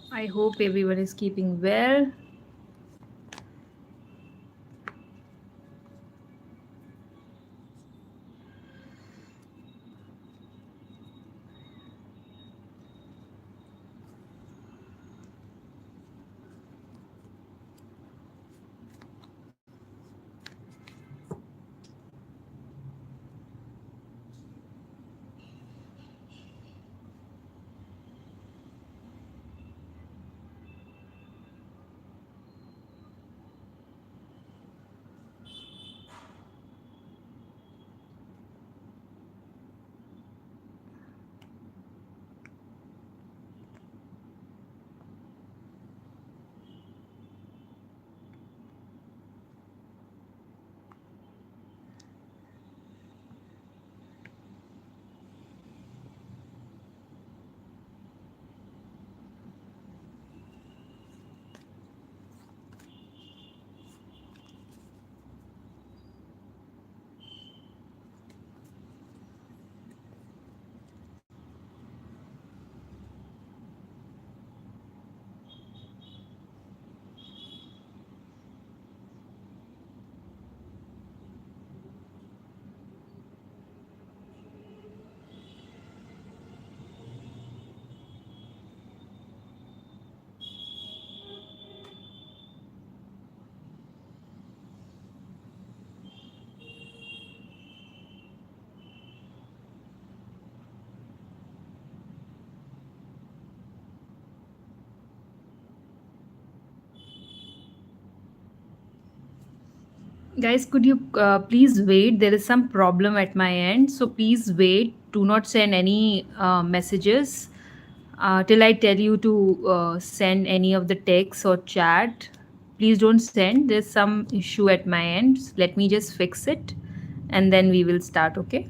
I hope everyone is keeping well. Guys, could you please wait? There is some problem at my end, so please wait. Do not send any messages till I tell you to send any of the text or chat. Please don't send. There's some issue at my end. Let me just fix it and then we will start, okay?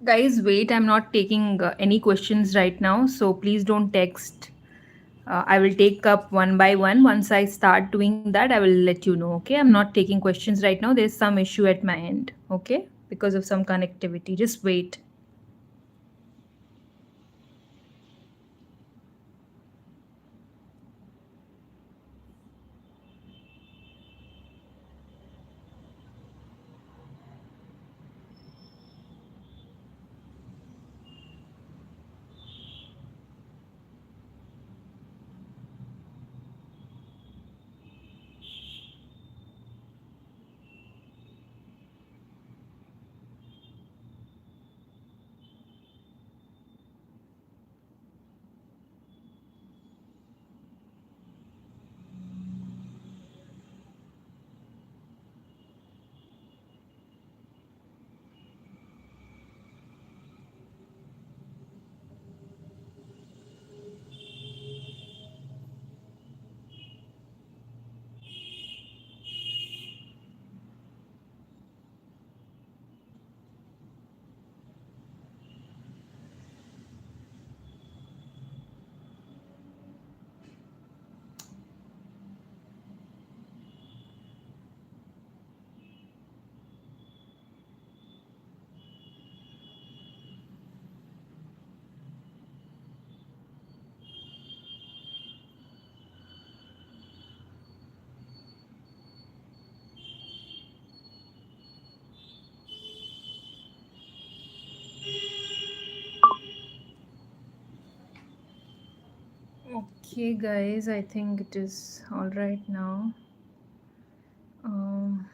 Guys, wait, I'm not taking any questions right now, so please don't text I will take up one by one. Once I start doing that, I will let you know. Okay, I'm not taking questions right now. There's some issue at my end. Okay, because of some connectivity. Just wait. Okay, guys, I think it is all right now. Um,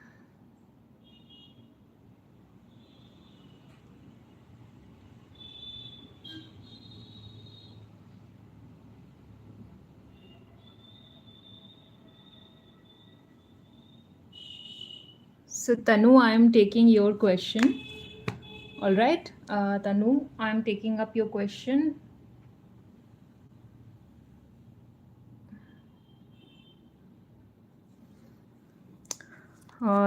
so, Tanu, I am taking your question. All right, Tanu, I am taking up your question.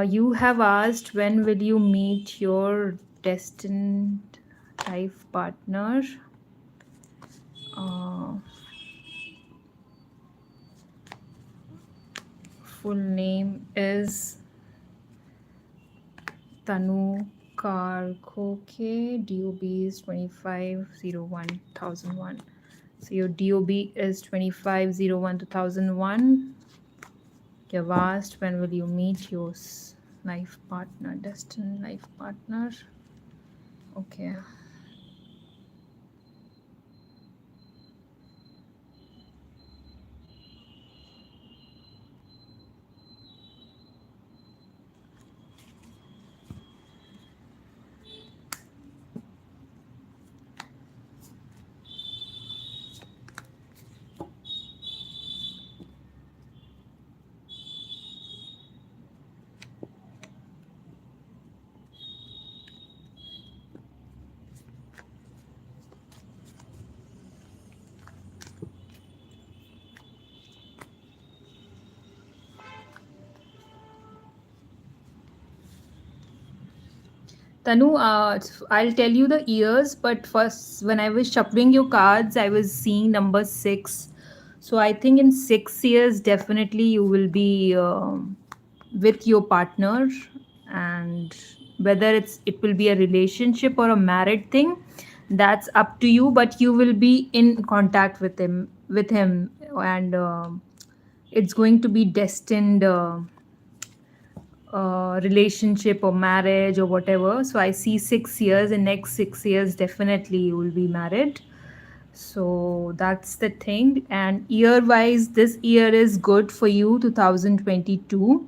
You have asked when will you meet your destined life partner? Uh, Full name is Tanu Karkhoke. DOB is 2501-2001. So your DOB is 2501-2001. You have asked when will you meet your life partner, destined life partner. Okay. Tanu, I'll tell you the years, but first, when I was shuffling your cards, I was seeing number 6. So I think in 6 years, definitely you will be with your partner, and whether it will be a relationship or a married thing, that's up to you. But you will be in contact with him, and it's going to be destined. Relationship or marriage or whatever. So I see 6 years. In next 6 years, definitely you will be married. So that's the thing. And year wise, this year is good for you, 2022.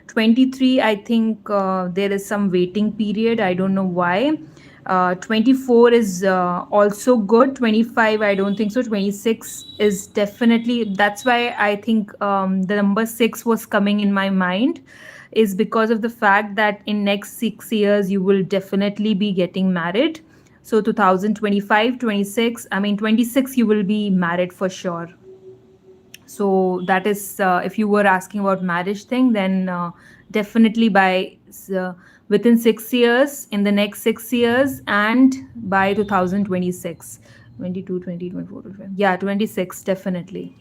23, I think there is some waiting period. I don't know why. 24 is also good. 25, I don't think so. 26 is definitely, that's why I think the number 6 was coming in my mind, is because of the fact that in next 6 years you will definitely be getting married. So 2025, 26, I mean 26, you will be married for sure. So that is, if you were asking about marriage thing, then definitely by within 6 years, in the next 6 years, and by 2026, 22, 20, 24, 25. Yeah, 26, definitely.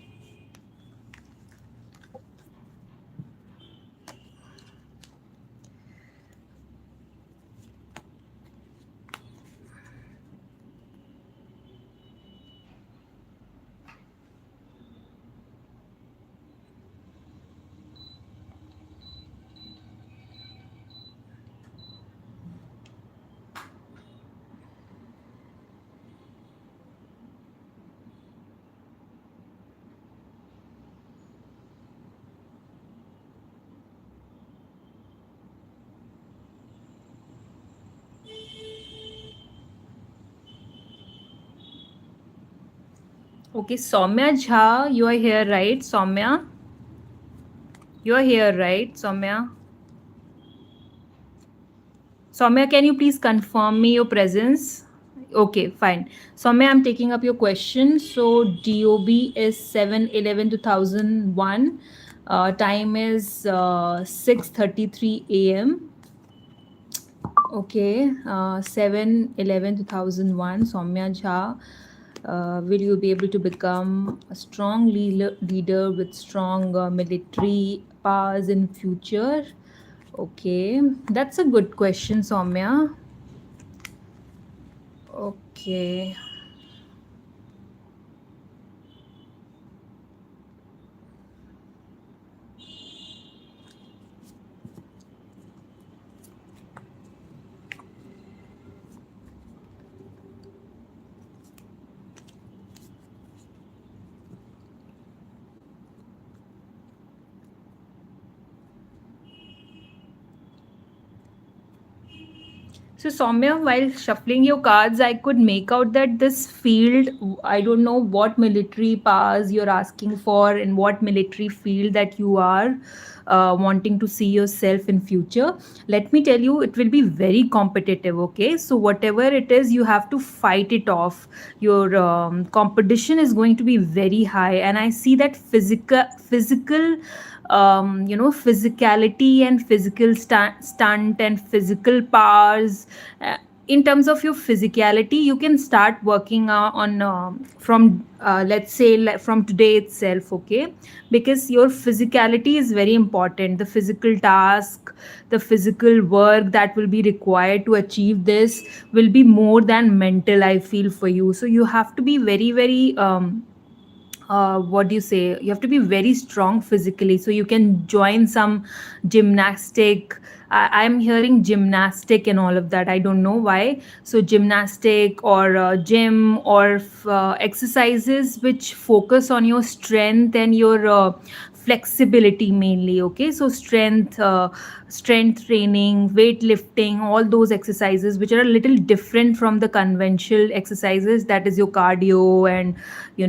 Okay, Soumya Jha, you are here, right? Soumya, you are here, right? Soumya. Soumya, can you please confirm me your presence? Okay, fine. Soumya, I'm taking up your question. So DOB is 7/11/2001. Time is 6:33 a.m. Okay, 7/11/2001. Soumya Jha, will you be able to become a strong leader with strong military powers in future? Okay, that's a good question, Soumya. Okay. So, Soumya, while shuffling your cards, I could make out that this field, I don't know what military powers you're asking for and what military field that you are wanting to see yourself in future. Let me tell you, it will be very competitive, okay? So, whatever it is, you have to fight it off. Your competition is going to be very high. And I see that physical physicality and physical stunt and physical powers. In terms of your physicality, you can start working on from let's say from today itself, okay? Because your physicality is very important. The physical task, the physical work that will be required to achieve this will be more than mental, I feel, for you. So you have to be very, very what do you say, you have to be very strong physically, so you can join some gymnastic. I'm hearing gymnastic and all of that, I don't know why. So gymnastic or gym or exercises which focus on your strength and your flexibility mainly, okay? So strength training, weightlifting, all those exercises which are a little different from the conventional exercises, that is your cardio and your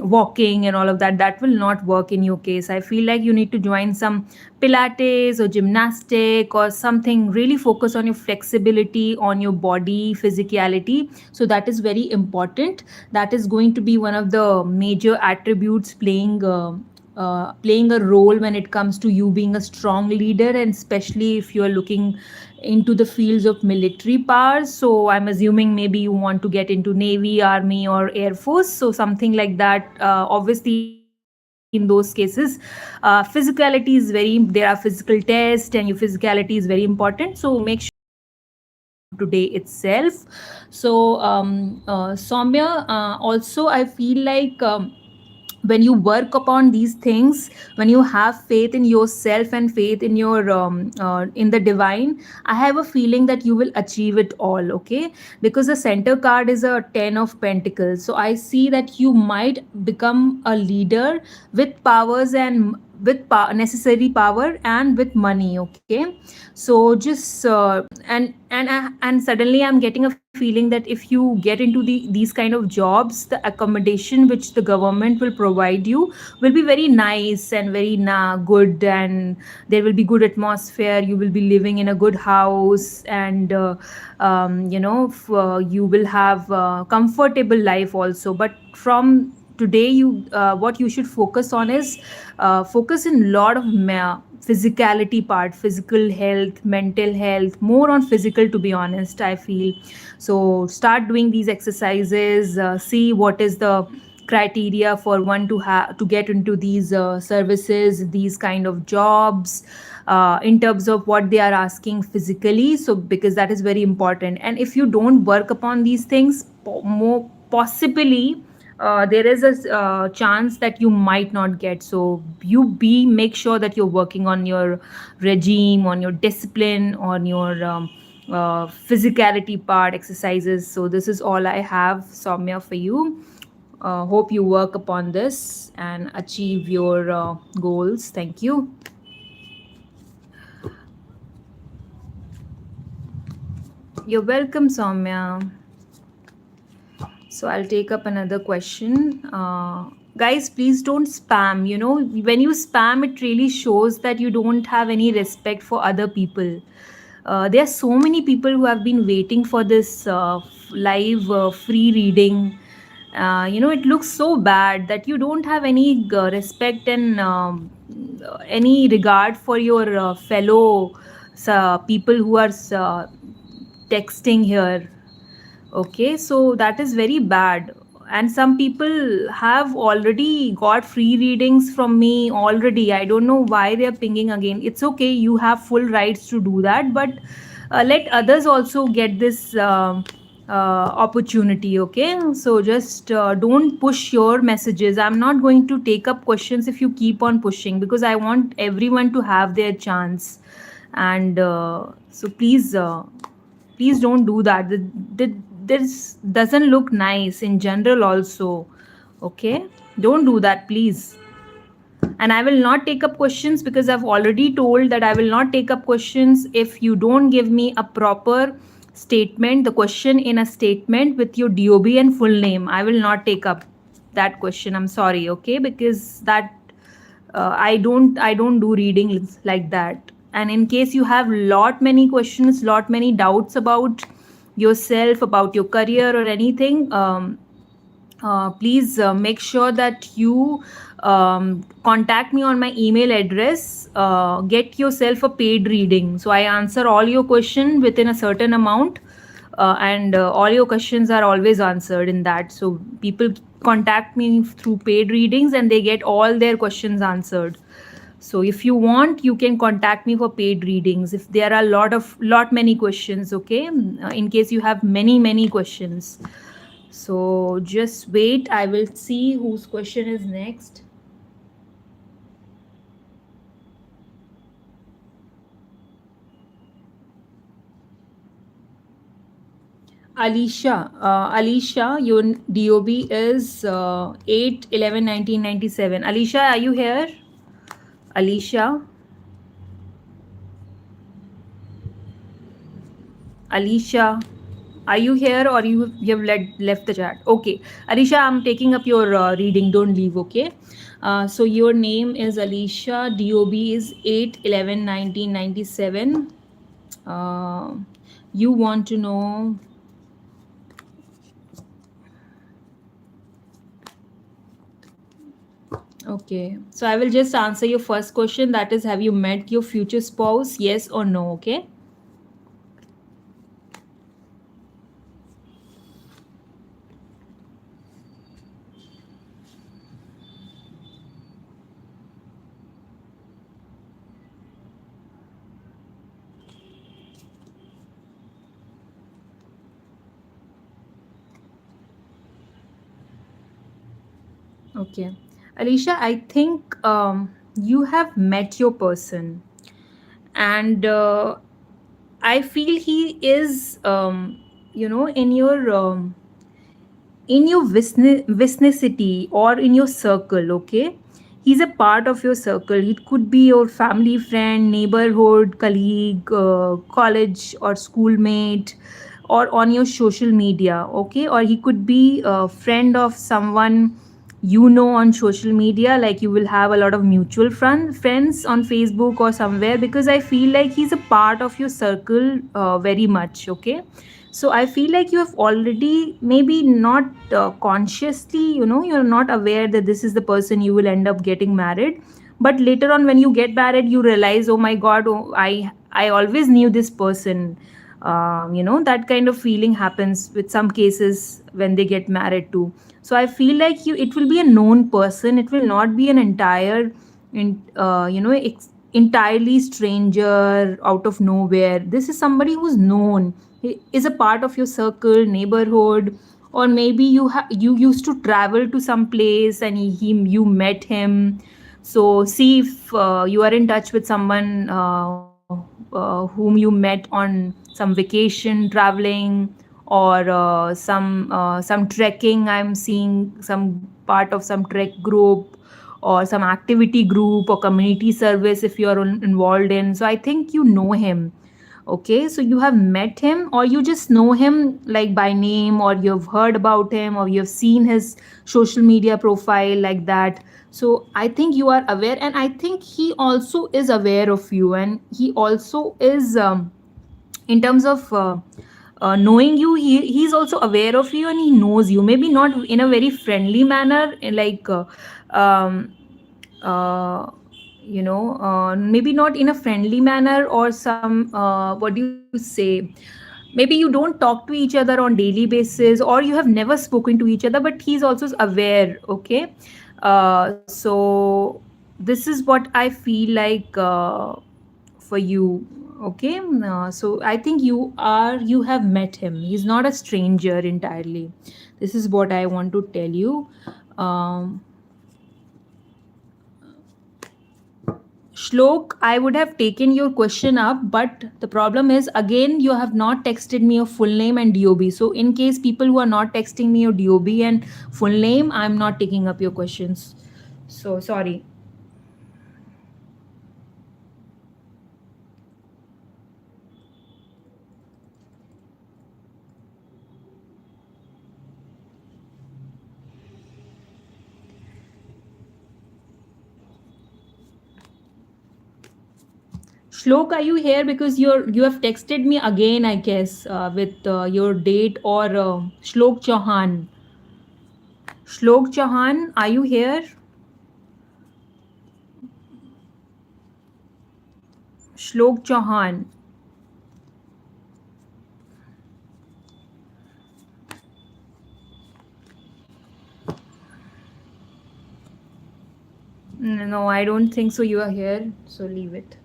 walking and all of that, that will not work in your case. I feel like you need to join some pilates or gymnastic or something, really focus on your flexibility, on your body physicality. So that is very important. That is going to be one of the major attributes playing a role when it comes to you being a strong leader, and especially if you are looking into the fields of military powers. So I'm assuming maybe you want to get into navy, army, or air force, so something like that. Obviously in those cases, physicality is very, there are physical tests and your physicality is very important, so make sure that you work on that from today itself. So Soumya, also I feel like when you work upon these things, when you have faith in yourself and faith in your in the divine, I have a feeling that you will achieve it all, okay? Because the center card is a 10 of pentacles, so I see that you might become a leader with powers and with necessary power and with money, okay? So just and suddenly I'm getting a feeling that if you get into these kind of jobs, the accommodation which the government will provide you will be very nice and very good, and there will be good atmosphere, you will be living in a good house, and you will have comfortable life also. But from today, you what you should focus on is focus in lot of physicality part, physical health, mental health, more on physical, to be honest, I feel. So start doing these exercises, see what is the criteria for one to have to get into these services, these kind of jobs, in terms of what they are asking physically, so because that is very important. And if you don't work upon these things, more possibly there is a chance that you might not get. So you be make sure that you're working on your regime, on your discipline, on your physicality part exercises. So this is all I have, Soumya, for you. Hope you work upon this and achieve your goals. Thank you. You're welcome, Soumya. So I'll take up another question. Guys, please don't spam. When you spam, it really shows that you don't have any respect for other people. There are so many people who have been waiting for this live free reading. It looks so bad that you don't have any respect and any regard for your fellow people who are texting here. Okay, so that is very bad. And some people have already got free readings from me already. I don't know why they are pinging again. It's okay, you have full rights to do that, but let others also get this opportunity. Okay, so just don't push your messages. I'm not going to take up questions if you keep on pushing, because I want everyone to have their chance. And so please don't do that. This doesn't look nice in general also. Okay, don't do that, please. And I will not take up questions, because I've already told that I will not take up questions if you don't give me a proper statement, the question in a statement with your DOB and full name. I will not take up that question. I'm sorry. Okay, because that I don't do readings like that. And in case you have lot many questions, lot many doubts about yourself, about your career or anything, please make sure that you contact me on my email address. Get yourself a paid reading, so I answer all your questions within a certain amount, and all your questions are always answered in that. So people contact me through paid readings and they get all their questions answered. So if you want, you can contact me for paid readings if there are lot many questions. Okay, in case you have many questions. So just wait, I will see whose question is next. Alicia, your DOB is 8/11/1997. Alicia, are you here? Alicia? Alicia, are you here, or you have left the chat? Okay, Alicia, I'm taking up your reading. Don't leave. Okay. So your name is Alicia. DOB is 8/11/1997. You want to know. Okay, so I will just answer your first question, that is, have you met your future spouse? Yes or no? Okay. Okay, Alicia, I think you have met your person, and I feel he is, in your vicinity or in your circle. Okay, he's a part of your circle. It could be your family, friend, neighborhood, colleague, college or schoolmate, or on your social media. Okay, or he could be a friend of someone on social media, like you will have a lot of mutual friends on Facebook or somewhere, because I feel like he's a part of your circle very much. Okay, so I feel like you have already, maybe not consciously, you're not aware that this is the person you will end up getting married, but later on when you get married you realize, oh my god, I always knew this person. That kind of feeling happens with some cases when they get married too. So I feel like it will be a known person. It will not be an entirely stranger out of nowhere. This is somebody who's known. He is a part of your circle, neighborhood, or maybe you used to travel to some place and you met him. So see if you are in touch with someone whom you met on some vacation, traveling, or some trekking. I'm seeing some part of some trek group or some activity group or community service if you are involved in. So I think you know him. Okay, so you have met him, or you just know him like by name, or you've heard about him, or you've seen his social media profile like that. So I think you are aware, and I think he also is aware of you, and he also is, in terms of knowing you, he's also aware of you, and he knows you, maybe not in a very friendly manner, like um, uh, maybe not in a friendly manner, or some, what do you say, maybe you don't talk to each other on daily basis, or you have never spoken to each other, but he's also aware. Okay, so this is what I feel like for you. Okay, so I think you have met him. He's not a stranger entirely. This is what I want to tell you. um, Shlok, I would have taken your question up, but the problem is, again, you have not texted me your full name and DOB. So, in case people who are not texting me your DOB and full name, I'm not taking up your questions. So, sorry. Shlok, are you here? Because you have texted me again, I guess, with your date, or Shlok Chauhan. Shlok Chauhan, are you here? Shlok Chauhan. No, I don't think so. You are here, so leave it.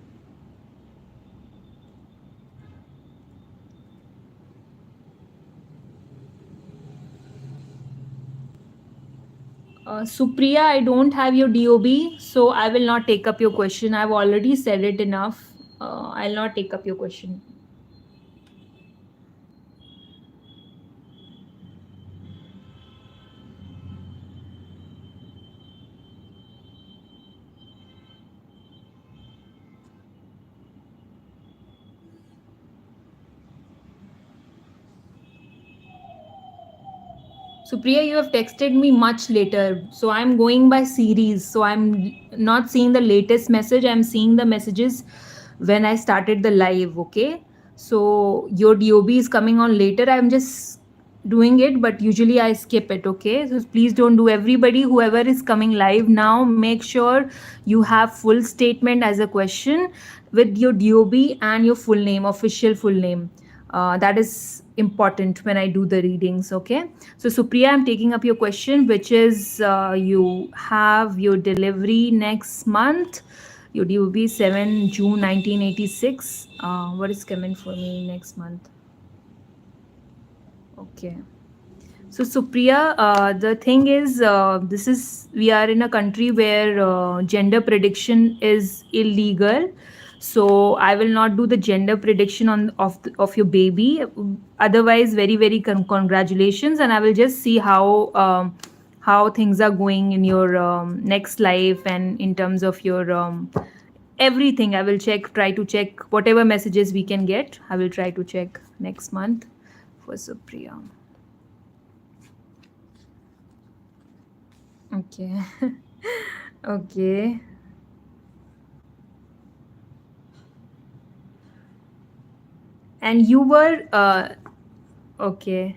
Supriya, I don't have your DOB, so I will not take up your question. I've already said it enough. I'll not take up your question. Supriya, you have texted me much later. So I'm going by series. So I'm not seeing the latest message. I'm seeing the messages when I started the live. Okay. So your DOB is coming on later. I'm just doing it, but usually I skip it. Okay. So please don't do. Everybody, whoever is coming live now, make sure you have full statement as a question with your DOB and your full name, official full name. That is important when I do the readings. Okay. So, Supriya, I'm taking up your question, which is, you have your delivery next month. Your due will be 7 June 1986. What is coming for me next month? Okay. So, Supriya, the thing is, we are in a country where gender prediction is illegal. So I will not do the gender prediction of your baby. Otherwise, very very congratulations, and I will just see how things are going in your next life, and in terms of your everything. I will try to check whatever messages we can get. I will try to check next month for Supriya. Okay. Okay. And you were okay.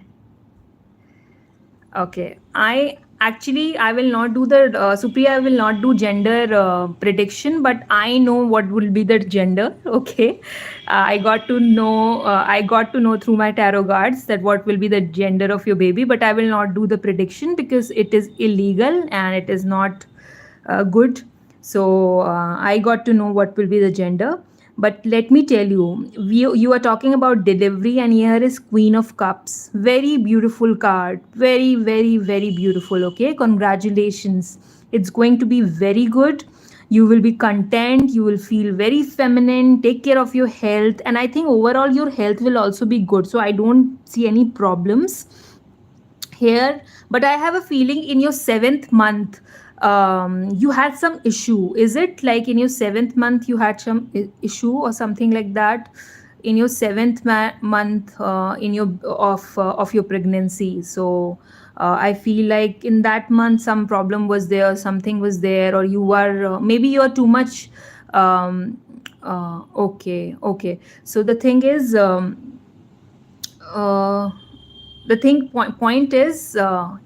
Okay. I will not do the Supriya. I will not do gender prediction, but I know what will be the gender. Okay. I got to know through my tarot cards that what will be the gender of your baby, but I will not do the prediction because it is illegal and it is not good. So I got to know what will be the gender. But let me tell you, you are talking about delivery, and here is Queen of Cups. Very beautiful card. Very, very, very beautiful. Okay, congratulations. It's going to be very good. You will be content. You will feel very feminine. Take care of your health. And I think overall your health will also be good. So I don't see any problems here. But I have a feeling in your seventh month, you had some issue. Is it like in your seventh month you had some issue or something like that? in your seventh month in your of your pregnancy. So I feel like in that month some problem was there, something was there, or you are maybe you are too much. Okay. So the thing is. Uh, the point is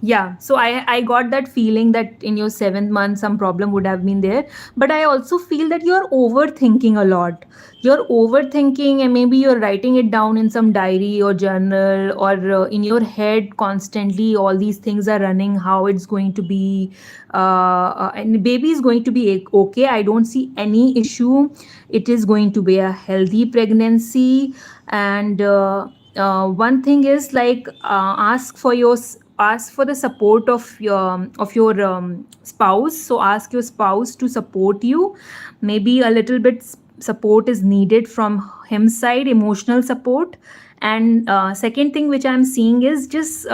yeah, so I got that feeling that in your seventh month some problem would have been there. But I also feel that you're overthinking a lot. You're overthinking, and maybe you're writing it down in some diary or journal, or in your head constantly all these things are running, how it's going to be. And baby is going to be okay. I don't see any issue. It is going to be a healthy pregnancy. And one thing is like ask for the support of your spouse. So ask your spouse to support you. Maybe a little bit support is needed from him side, emotional support. And second thing which I'm seeing is just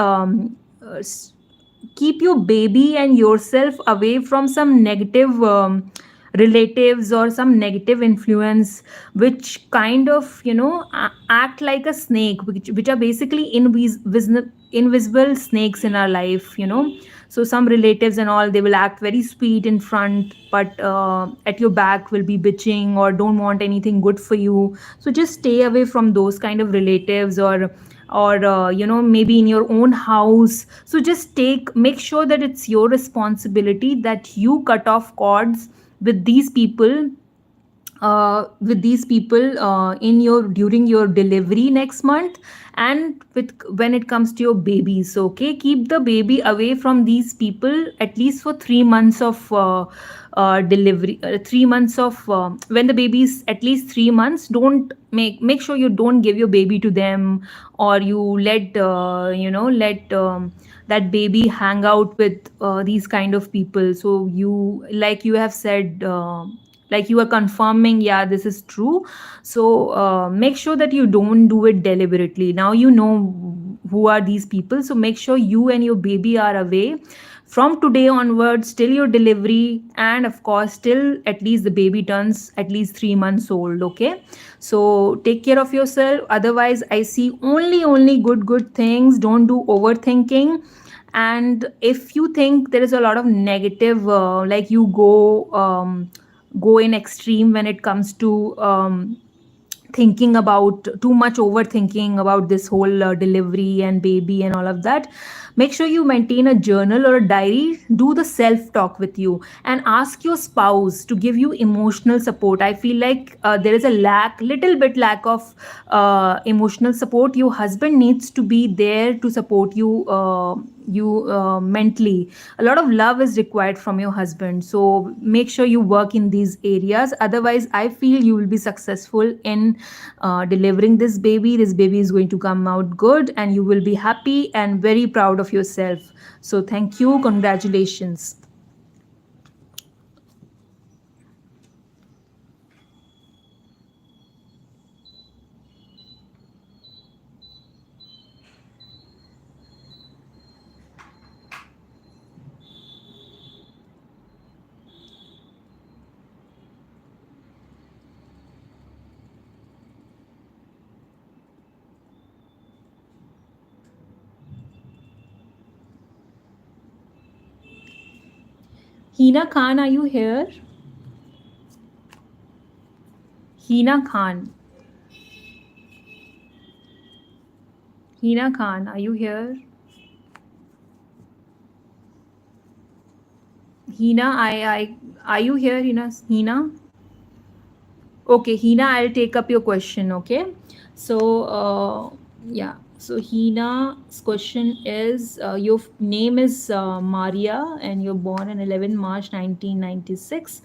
keep your baby and yourself away from some negative relatives or some negative influence, which kind of act like a snake, which are basically invisible snakes in our life. So some relatives and all, they will act very sweet in front, but at your back will be bitching or don't want anything good for you. So just stay away from those kind of relatives, or maybe in your own house. So just make sure that it's your responsibility that you cut off cords with these people, in your during your delivery next month. And when it comes to your baby, so okay, keep the baby away from these people at least for 3 months of delivery, 3 months of when the baby is at least 3 months. Don't make sure you don't give your baby to them, or you let that baby hang out with these kind of people. So you, like you have said, like you are confirming, yeah, this is true. So make sure that you don't do it deliberately. Now you know who are these people, so make sure you and your baby are away from today onwards till your delivery, and of course till at least the baby turns at least 3 months old. Okay, so take care of yourself. Otherwise I see only good things. Don't do overthinking. And if you think there is a lot of negative, like you go in extreme when it comes to thinking about too much overthinking about this whole delivery and baby and all of that, make sure you maintain a journal or a diary. Do the self talk with you, and ask your spouse to give you emotional support. I feel like there is a little bit lack of emotional support. Your husband needs to be there to support you, mentally. A lot of love is required from your husband, so make sure you work in these areas. Otherwise I feel you will be successful in delivering this baby is going to come out good, and you will be happy and very proud of yourself. So thank you, congratulations. Hina Khan, are you here? Hina Khan. Hina Khan, are you here? Hina, I are you here, Hina? Okay, Hina, I'll take up your question. Okay, so yeah, so Hina's question is, your name is Maria, and you're born on 11 March 1996.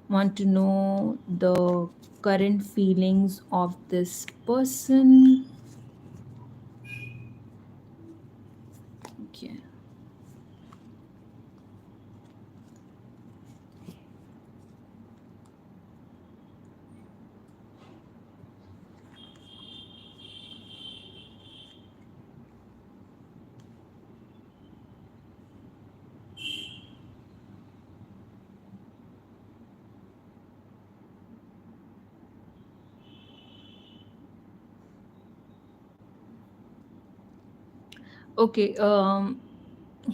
Want to know the current feelings of this person. Okay. Okay.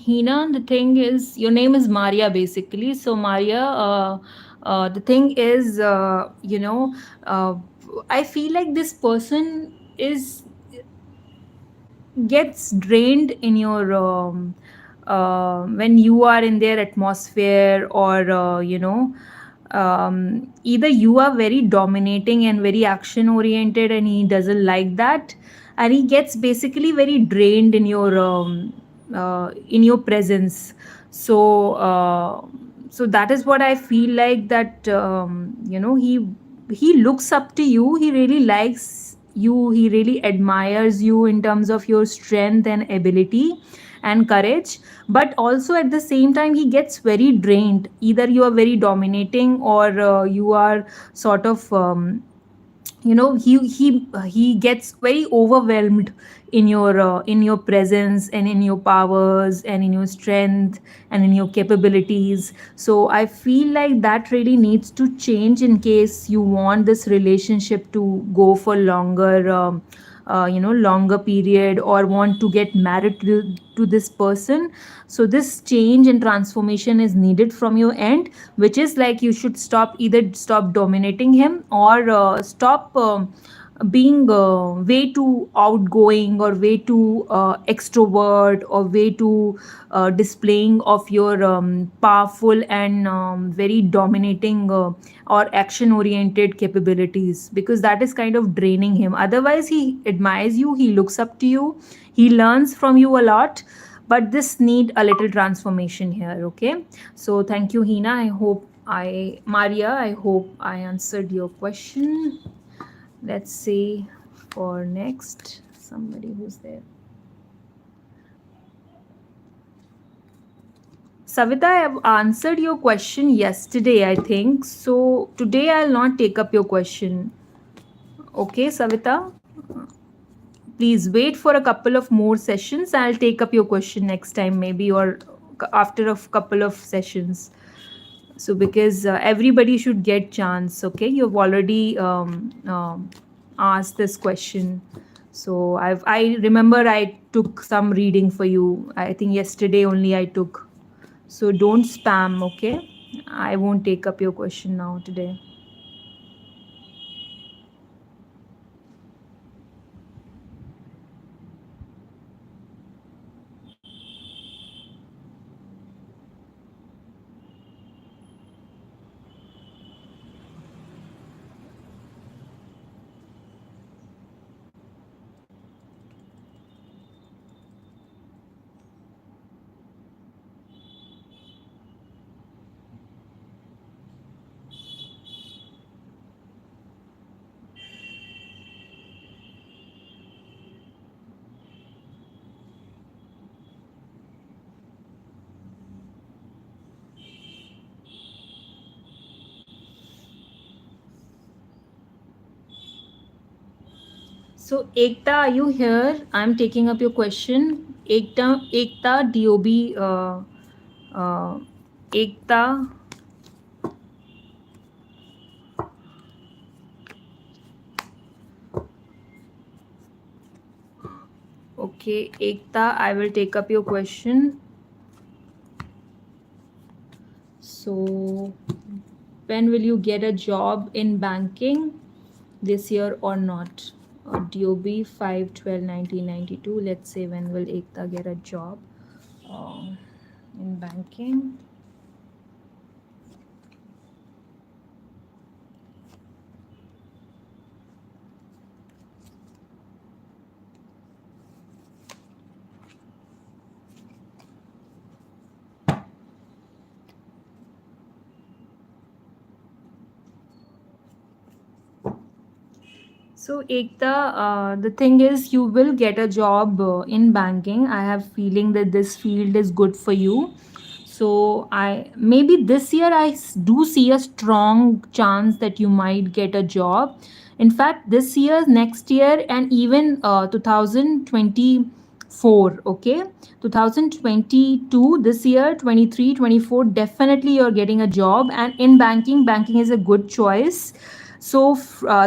Hina, the thing is, your name is Maria basically. So, Maria, the thing is, uh, I feel like this person is gets drained in your when you are in their atmosphere, or either you are very dominating and very action oriented and he doesn't like that, and he gets basically very drained in your presence. So that is what I feel like, that he looks up to you, he really likes you, he really admires you in terms of your strength and ability and courage. But also at the same time he gets very drained, either you are very dominating, or you are sort of he gets very overwhelmed in your presence and in your powers and in your strength and in your capabilities. So I feel like that really needs to change in case you want this relationship to go for longer, longer period, or want to get married to this person. So this change and transformation is needed from your end, which is like you should stop dominating him, or stop being way too outgoing, or way too extrovert, or way too displaying of your powerful and very dominating or action oriented capabilities, because that is kind of draining him. Otherwise he admires you, he looks up to you, he learns from you a lot, but this need a little transformation here. Okay, so thank you, Hina. I hope I answered your question. Let's see for next somebody who's there. Savita, I have answered your question yesterday, I think. So today I'll not take up your question. Okay, Savita? Please wait for a couple of more sessions. I'll take up your question next time, maybe, or after a couple of sessions. So because everybody should get chance. Okay, you've already asked this question. So I remember I took some reading for you. I think yesterday only I took. So don't spam, okay? I won't take up your question now today. So Ekta, are you here? I'm taking up your question. Ekta, DOB, Ekta. Okay, Ekta, I will take up your question. So, when will you get a job in banking, this year or not? DOB 5/12/1992. Let's say, when will Ekta get a job in banking? So Ekta, the thing is, you will get a job in banking. I have feeling that this field is good for you. So I maybe this year do see a strong chance that you might get a job. In fact, this year, next year, and even 2024. Okay, 2022, this year, 23, 24. Definitely, you're getting a job, and in banking, banking is a good choice. So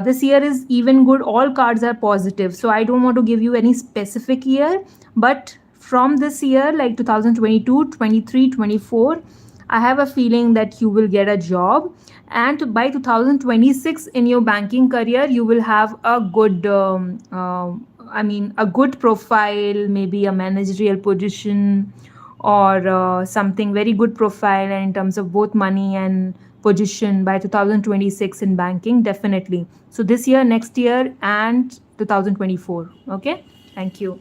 this year is even good. All cards are positive. So I don't want to give you any specific year, but from this year, like 2022, 23, 24, I have a feeling that you will get a job, and by 2026 in your banking career you will have a good a good profile, maybe a managerial position, or something very good profile in terms of both money and position by 2026 in banking, definitely. So this year, next year, and 2024. Okay, thank you.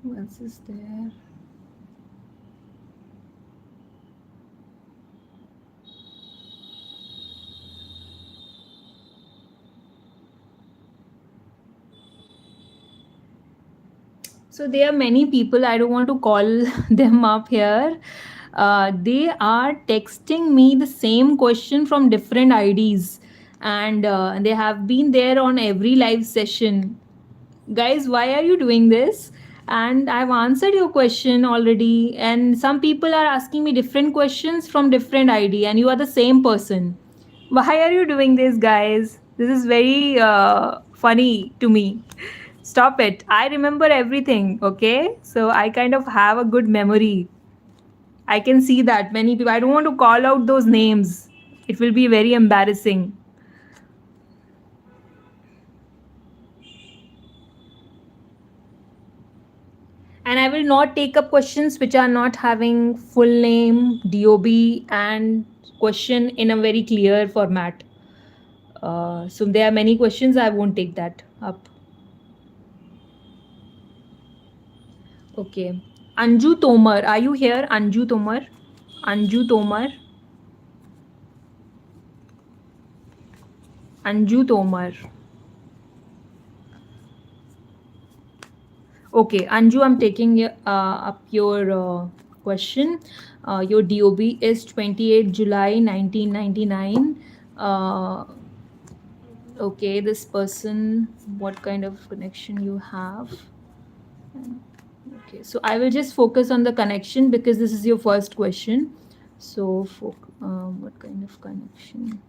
Who else is there? So there are many people, I don't want to call them up here. They are texting me the same question from different IDs, and they have been there on every live session. Guys, why are you doing this? And I've answered your question already, and some people are asking me different questions from different ID, and you are the same person. Why are you doing this, guys? This is very funny to me. Stop it. I remember everything, okay? So I kind of have a good memory. I can see that many people, I don't want to call out those names. It will be very embarrassing. And I will not take up questions which are not having full name, DOB, and question in a very clear format. So there are many questions, I won't take that up. Okay. Anju Tomar, are you here? Anju Tomar? Anju Tomar? Anju Tomar. Okay, Anju, I'm taking up your question. Your DOB is 28 July 1999. Okay, this person, what kind of connection you have? Okay, so I will just focus on the connection because this is your first question. So, what kind of connection?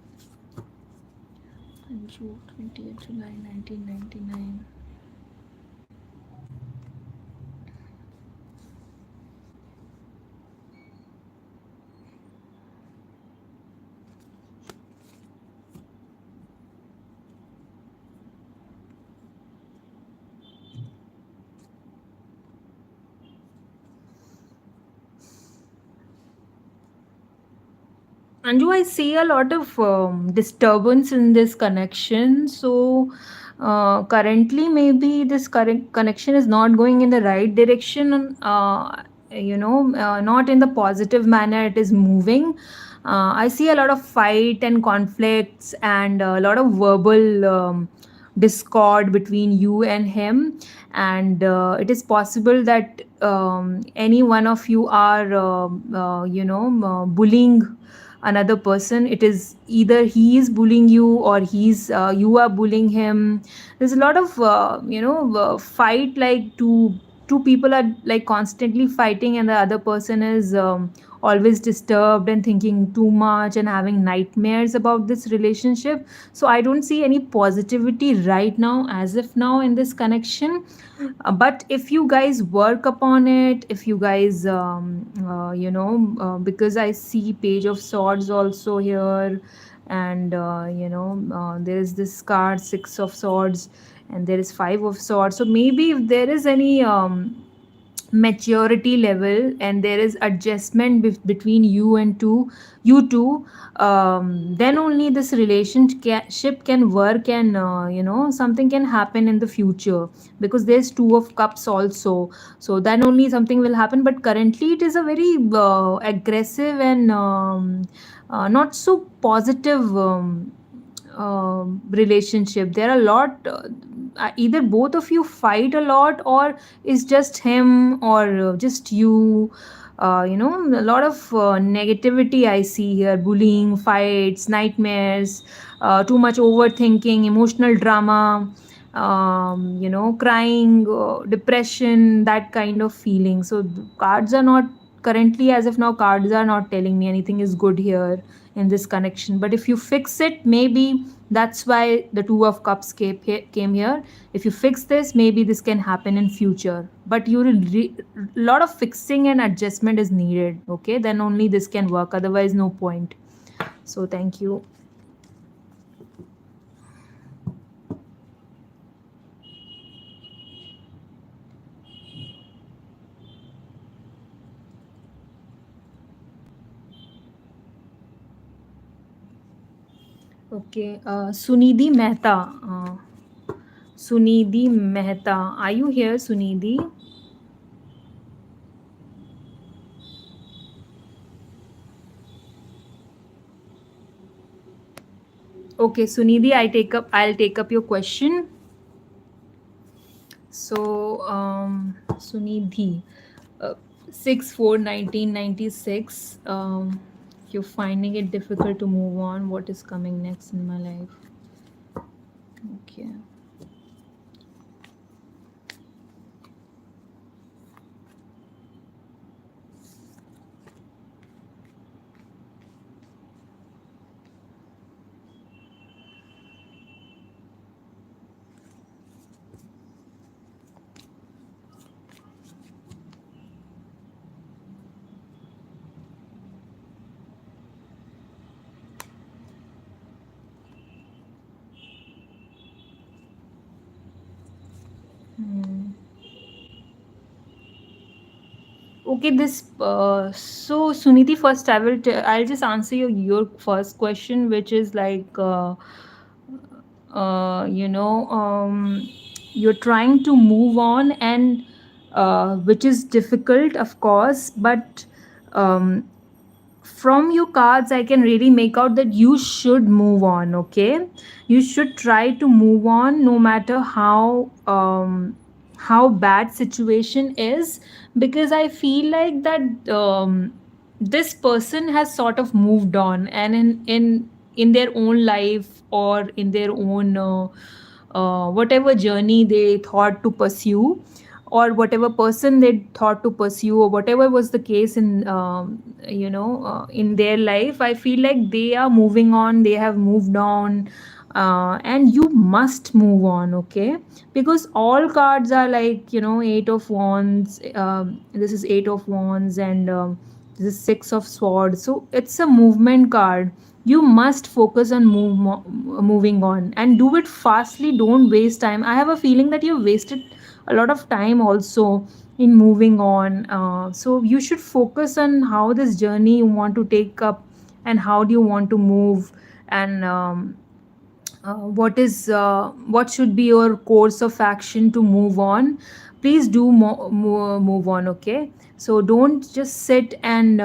Anju, 28 July 1999. Anju, I see a lot of disturbance in this connection. So, currently, maybe this current connection is not going in the right direction. Not in the positive manner. It is moving. I see a lot of fight and conflicts and a lot of verbal discord between you and him. And it is possible that any one of you are, bullying another person. It is either he is bullying you or you are bullying him. There's a lot of fight, like two people are like constantly fighting, and the other person is always disturbed and thinking too much and having nightmares about this relationship. So I don't see any positivity right now, as of now, in this connection. But if you guys work upon it, if you guys because I see page of swords also here, and there is this card, six of swords, and there is five of swords. So maybe if there is any maturity level and there is adjustment between you two, then only this relationship can work, and something can happen in the future, because there's two of cups also. So then only something will happen. But currently it is a very aggressive and not so positive relationship. There are a lot, either both of you fight a lot, or it's just him, or just you. A lot of negativity I see here: bullying, fights, nightmares, too much overthinking, emotional drama, crying, depression, that kind of feeling. So cards are not currently, as of now, cards are not telling me anything is good here in this connection. But if you fix it, maybe that's why the two of cups came here. If you fix this, maybe this can happen in future, but lot of fixing and adjustment is needed. Okay, then only this can work, otherwise no point. So thank you. Okay, Sunidhi Mehta. Sunidhi Mehta. Are you here, Sunidhi? Okay, Sunidhi, I'll take up your question. So, Sunidhi, 6/4/1996. If you're finding it difficult to move on, what is coming next in my life? Okay. Okay, so Suniti, first I'll just answer your first question, which is like, you're trying to move on, and which is difficult, of course, but from your cards I can really make out that you should move on. Okay, you should try to move on, no matter how bad situation is, because I feel like that this person has sort of moved on, and in their own life, or in their own whatever journey they thought to pursue, or whatever person they thought to pursue, or whatever was the case in their life. I feel like they are moving on, they have moved on, and you must move on. Okay, because all cards are like, Eight of Wands, this is Eight of Wands, and this is Six of Swords, so it's a movement card. You must focus on moving on, and do it fastly. Don't waste time. I have a feeling that you wasted a lot of time also in moving on. So you should focus on how this journey you want to take up, and how do you want to move, and what should be your course of action to move on. Please do move on. Okay, so don't just sit and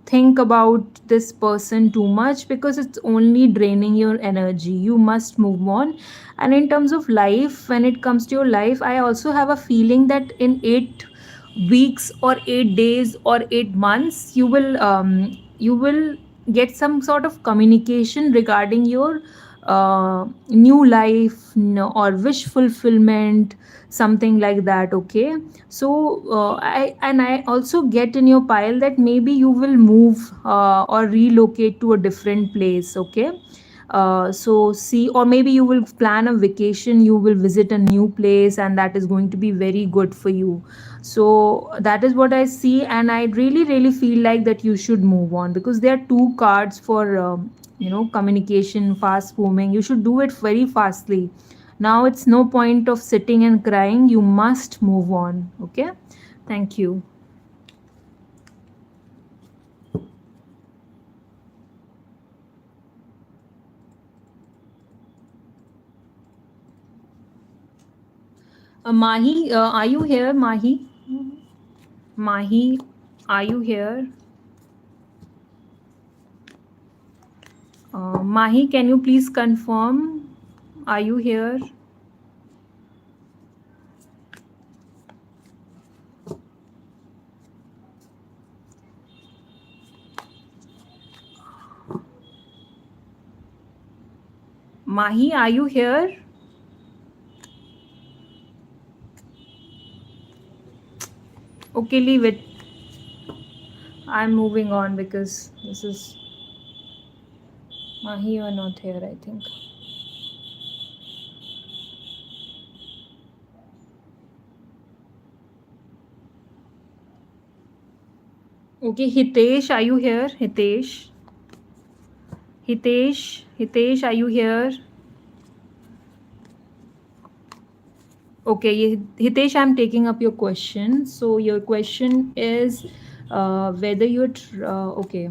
think about this person too much, because it's only draining your energy. You must move on. And in terms of life, when it comes to your life, I also have a feeling that in 8 weeks, or 8 days, or 8 months, you will get some sort of communication regarding your new life, or wish fulfillment, something like that. Okay, so I also get in your pile that maybe you will move, or relocate to a different place. Okay, so see, or maybe you will plan a vacation, you will visit a new place, and that is going to be very good for you. So that is what I see, and I really really feel like that you should move on, because there are two cards for communication, fast moving. You should do it very fastly. Now it's no point of sitting and crying. You must move on. Okay, thank you. Mahi, are you here, Mahi? Mahi, are you here? Mahi, can you please confirm? Are you here? Mahi, are you here? Okay, leave it. I'm moving on because this is Mahi, you are not here, I think. Okay, Hitesh, are you here? Hitesh? Hitesh, are you here? Okay, Hitesh, I'm taking up your question. So your question is whether you're okay.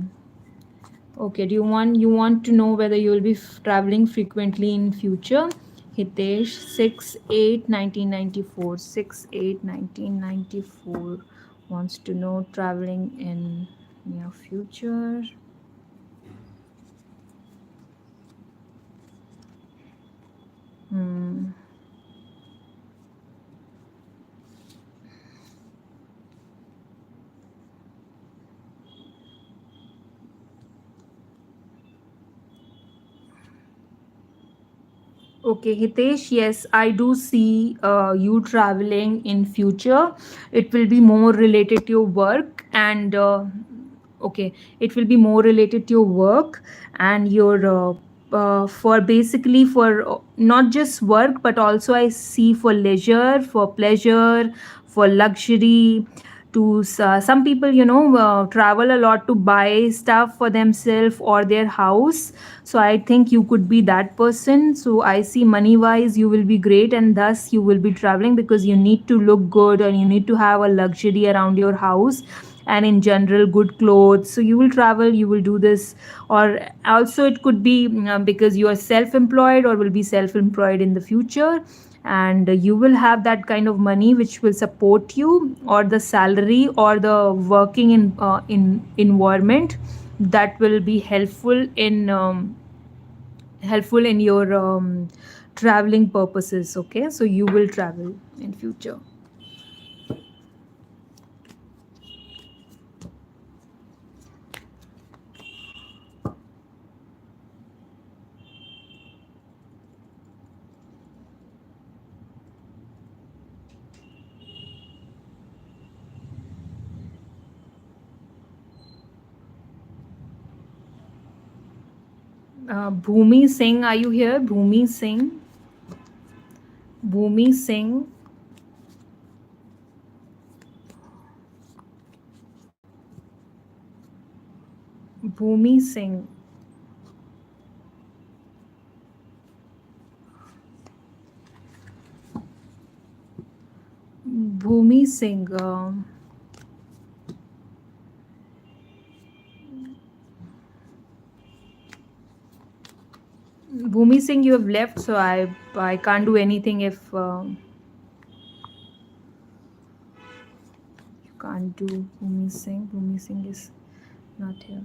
Okay, do you want to know whether you will be traveling frequently in future? Hitesh, 6/8/1994, 6/8/1994 wants to know traveling in near future. Hmm. Okay, Hitesh, yes, I do see you traveling in future. It will be more related to your work and okay, it will be more related to your work and your for basically for not just work but also I see for leisure, for pleasure, for luxury. To some people, travel a lot to buy stuff for themselves or their house, so I think you could be that person. So I see money wise you will be great and thus you will be traveling because you need to look good and you need to have a luxury around your house and in general good clothes. So you will travel, you will do this. Or also it could be because you are self employed or will be self employed in the future, and you will have that kind of money which will support you, or the salary or the working in environment that will be helpful in your traveling purposes. Okay, so you will travel in future. Bhumi Singh, are you here? Bhumi Singh. Bhumi Singh. Bhumi Singh. Bhumi Singh. Bhumi Singh, you have left, so I can't do anything if you can't do Bhumi Singh. Bhumi Singh is not here.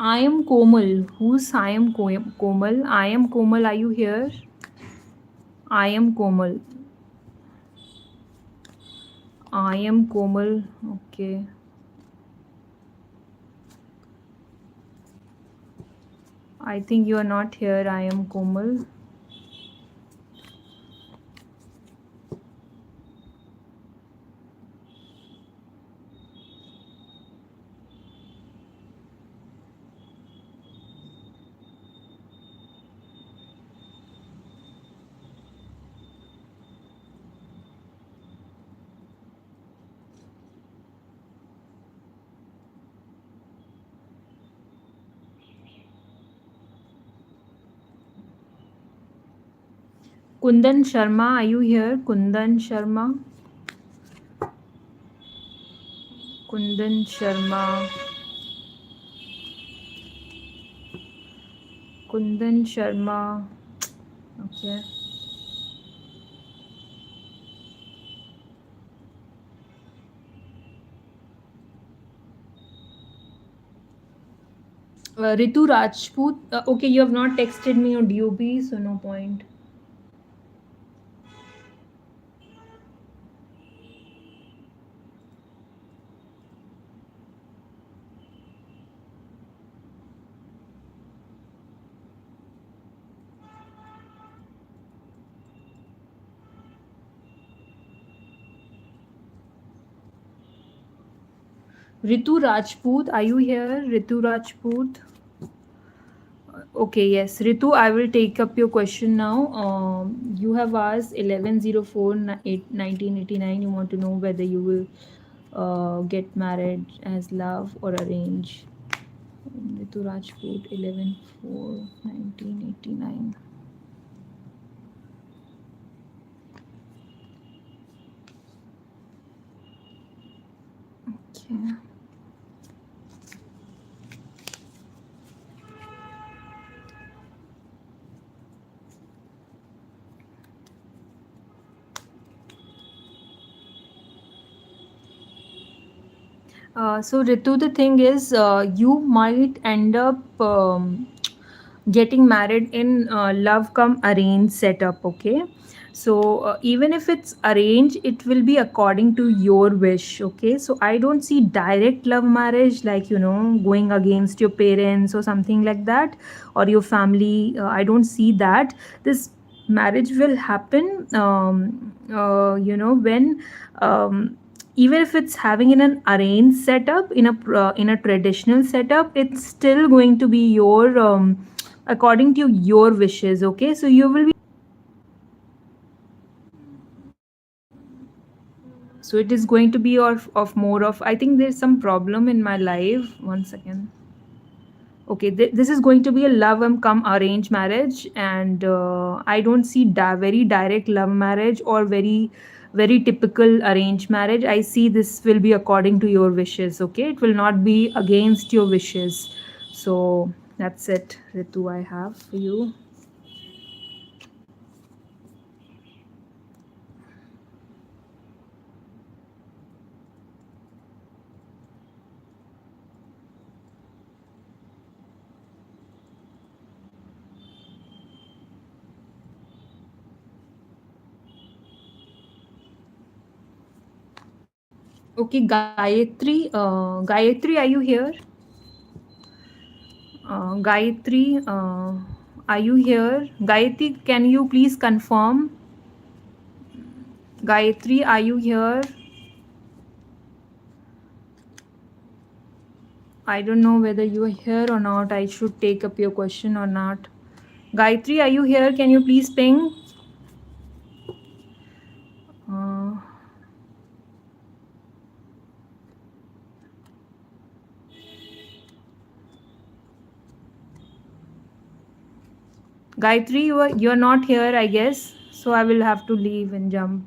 I am Komal. Who's I am Komal? I am Komal. Are you here? I am Komal. I am Komal. Okay. I think you are not here. I am Komal. Kundan Sharma, are you here? Kundan Sharma. Kundan Sharma. Kundan Sharma. Okay. Ritu Rajput. Okay, you have not texted me on DOB, so no point. Ritu Rajput, are you here? Ritu Rajput. Okay, yes. Ritu, I will take up your question now. You have asked 1104 1989. You want to know whether you will get married as love or arrange. Ritu Rajput, 11/4, 1989. Okay. So Ritu, the thing is, you might end up getting married in love come arrange setup. Okay, so even if it's arranged, it will be according to your wish. Okay, so I don't see direct love marriage like going against your parents or something like that, or your family. I don't see that. This marriage will happen when even if it's having in an arranged setup, in a traditional setup, it's still going to be your according to your wishes. Okay, so you will be, so it is going to be of more of, I think there's some problem in my life. One second. Okay, this is going to be a love and come arranged marriage, and I don't see very direct love marriage or very typical arranged marriage. I see this will be according to your wishes. Okay, it will not be against your wishes. So that's it, Ritu, I have for you. Okay, Gayatri, are you here? Gayatri, are you here? Gayatri, can you please confirm? Gayatri, are you here? I don't know whether you are here or not. I should take up your question or not. Gayatri, are you here? Can you please ping? Uh, Gayatri, you are not here, I guess. So I will have to leave and jump.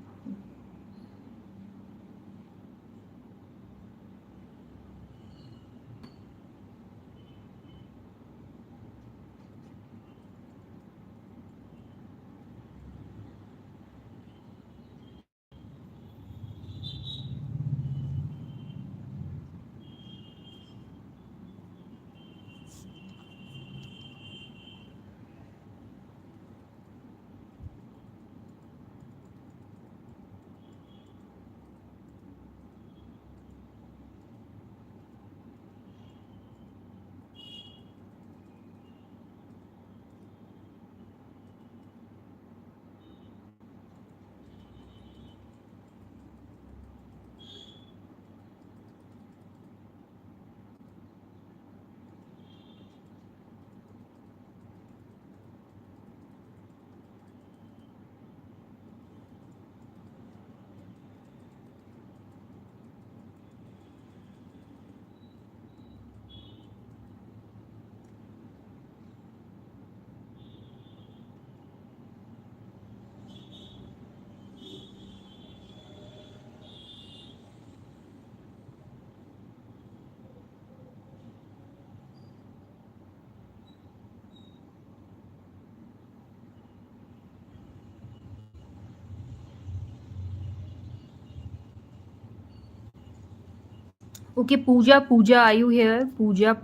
Okay, Pooja, are you here? Pooja.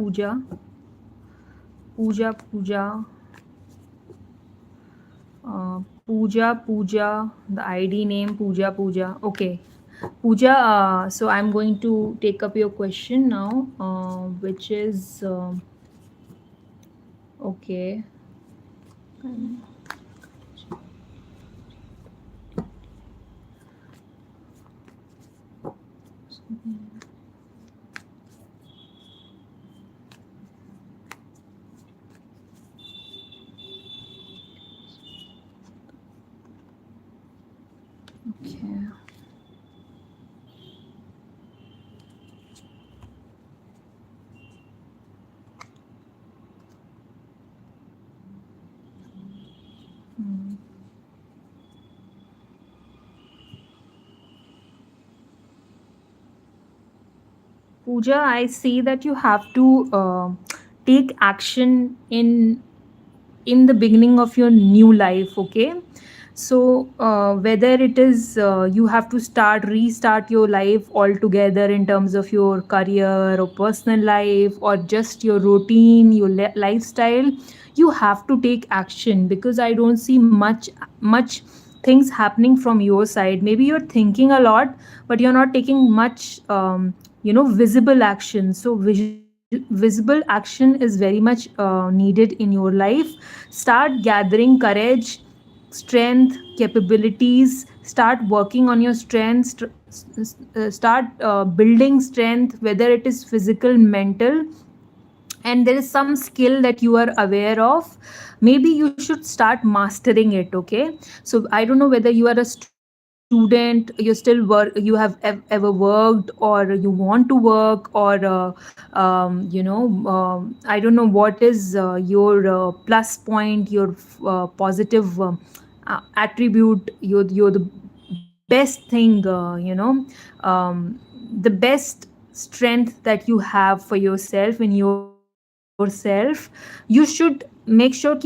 Pooja, the ID name Pooja. Okay, Pooja. So I'm going to take up your question now, which is okay. Okay. Hmm. Pooja, I see that you have to take action in the beginning of your new life. Okay, so whether it is you have to restart your life altogether in terms of your career or personal life or just your routine, your lifestyle, you have to take action, because I don't see much things happening from your side. Maybe you're thinking a lot, but you're not taking much visible action. So visible action is very much needed in your life. Start gathering courage, strength, capabilities. Start working on your strengths. Start building strength, whether it is physical, mental, and there is some skill that you are aware of. Maybe you should start mastering it. Okay, so I don't know whether you are a student, you still work, you have ever worked, or you want to work, or I don't know what is your plus point, your positive attribute, you're the best thing, the best strength that you have for yourself, in yourself. You should make sure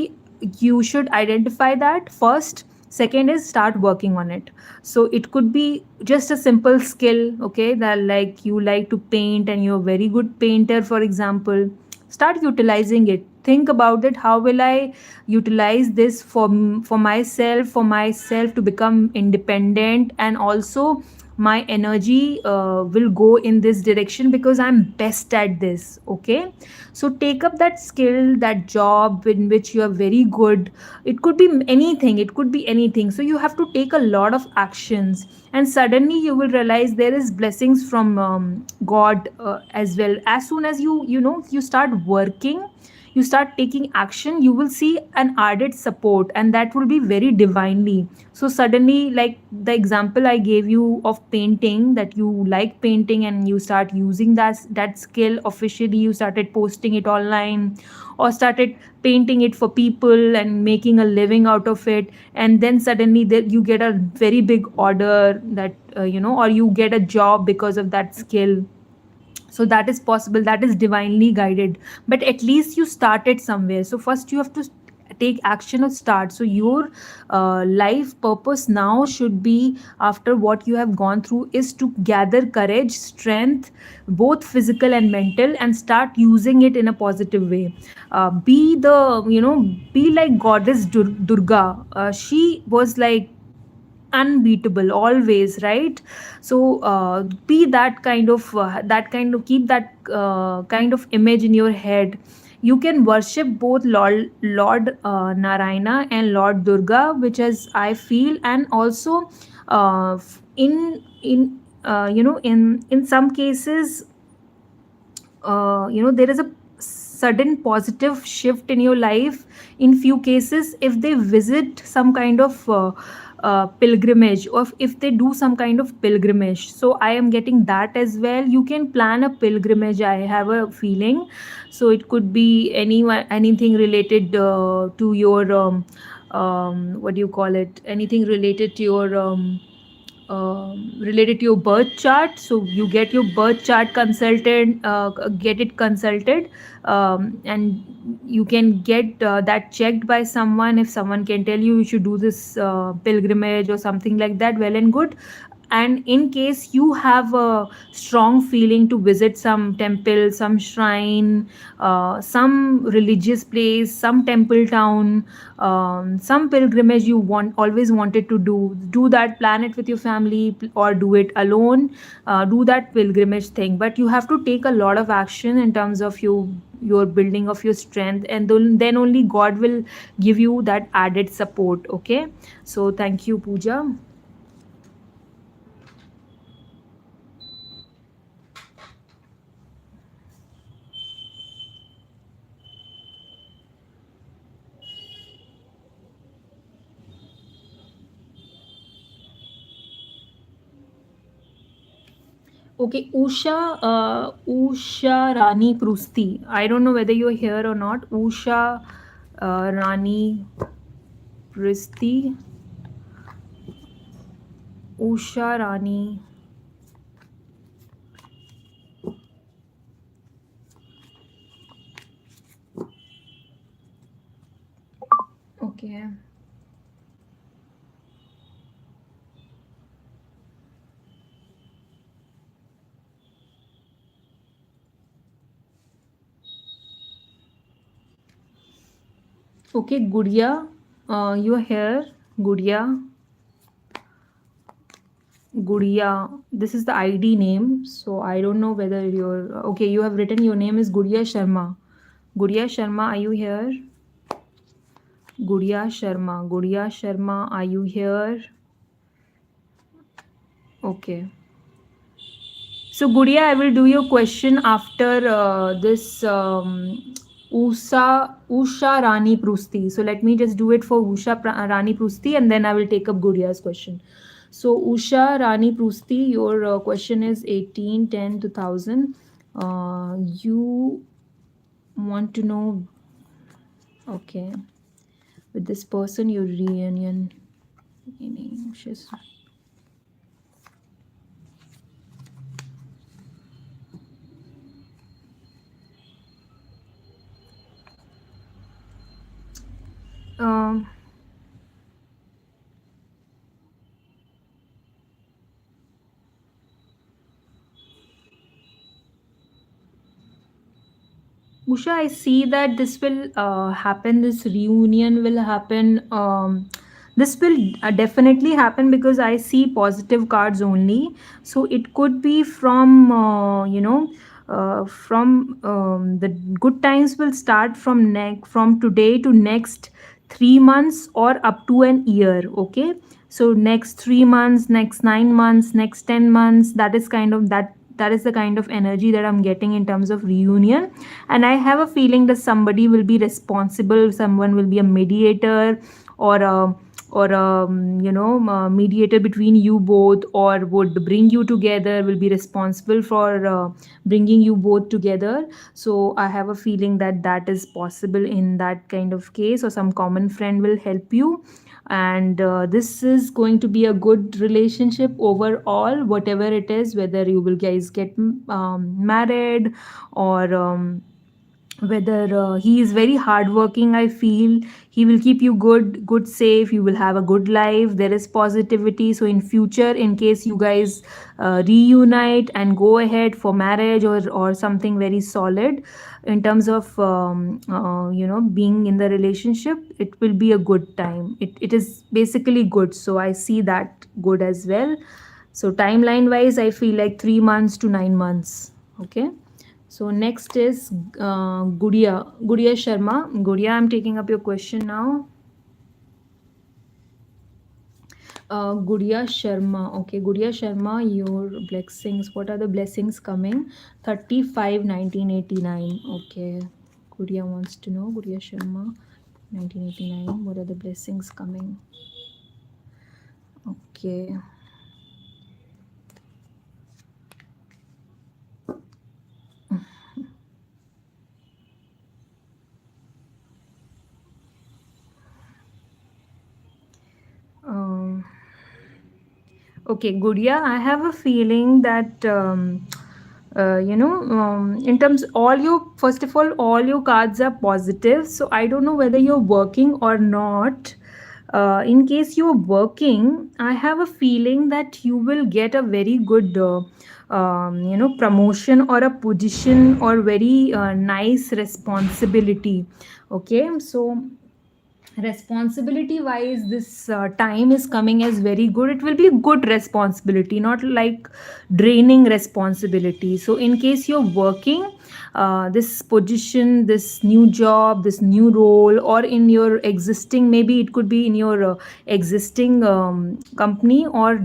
you should identify that first. Second is start working on it. So it could be just a simple skill, okay, that like you like to paint and you're a very good painter, for example. Start utilizing it. Think about it, how will I utilize this for myself to become independent, and also my energy will go in this direction because I'm best at this. Okay, so take up that skill, that job in which you are very good. It could be anything. So you have to take a lot of actions, and suddenly you will realize there is blessings from God as well. As soon as you start working, you start taking action, you will see an added support, and that will be very divinely. So suddenly, like the example I gave you of painting, that you like painting and you start using that skill officially, you started posting it online or started painting it for people and making a living out of it, and then suddenly you get a very big order, that or you get a job because of that skill. So that is possible, that is divinely guided. But at least you started somewhere. So first you have to take action or start. So your life purpose now should be, after what you have gone through, is to gather courage, strength, both physical and mental, and start using it in a positive way. Be like goddess Durga. She was like unbeatable always, right? So be that kind of keep that kind of image in your head. You can worship both Lord Narayana and Lord Durga, which is I feel. And also in some cases, there is a sudden positive shift in your life in few cases if they visit some kind of pilgrimage, or if they do some kind of pilgrimage. So I am getting that as well. You can plan a pilgrimage, I have a feeling. So it could be anything related to your what do you call it, anything related to your birth chart. So you get your birth chart get it consulted, and you can get that checked by someone. If someone can tell you you should do this pilgrimage or something like that, well and good. And in case you have a strong feeling to visit some temple, some shrine, some religious place, some temple town, some pilgrimage you want always wanted to do that, plan it with your family or do it alone. Do that pilgrimage thing, but you have to take a lot of action in terms of your building of your strength, and then only God will give you that added support. Okay, so thank you, Pooja. Okay, Usha Rani Prusti. I don't know whether you're here or not. Usha Rani Prusti. Usha Rani. Okay. Okay, Gudia. You are here. Gudia. Gudia. This is the ID name. So I don't know whether you're. Okay, you have written your name is Gudia Sharma. Gudia Sharma, are you here? Gudia Sharma. Gudia Sharma, are you here? Okay. So, Gudia, I will do your question after this Usha Rani Prusti. So, let me just do it for Rani Prusti, and then I will take up Gudia's question. So, Usha Rani Prusti, your question is 1810-2000. You want to know, okay, with this person, your reunion. She's um, Usha, I see that this will happen, this reunion will happen. This will definitely happen because I see positive cards only. So it could be from, from the good times will start from today to next 3 months or up to an year. Okay. So next 3 months, next 9 months, next 10 months, that is kind of that is the kind of energy that I'm getting in terms of reunion. And I have a feeling that somebody will be responsible, someone will be a mediator, or a mediator between you both, or would bring you together, will be responsible for bringing you both together. So I have a feeling that that is possible in that kind of case, or some common friend will help you. And this is going to be a good relationship overall, whatever it is, whether you will guys get married, or whether he is very hardworking. I feel he will keep you good safe, you will have a good life, there is positivity. So in future, in case you guys reunite and go ahead for marriage, or something very solid in terms of being in the relationship, it will be a good time. It is basically good, so I see that good as well. So timeline wise, I feel like 3 months to 9 months. Okay. So next is Gudia Sharma. Gudia, I'm taking up your question now. Gudia Sharma. Okay, Gudia Sharma, your blessings. What are the blessings coming? 35-1989. Okay. Gudia wants to know. Gudia Sharma, 1989. What are the blessings coming? Okay. Okay, Gudia, I have a feeling that in terms first of all your cards are positive. So I don't know whether you're working or not. In case you're working, I have a feeling that you will get a very good promotion or a position or very nice responsibility. Okay, so responsibility wise, this time is coming as very good. It will be a good responsibility, not like draining responsibility. So in case you're working, this position, this new job, this new role, or in your existing, maybe it could be in your existing company, or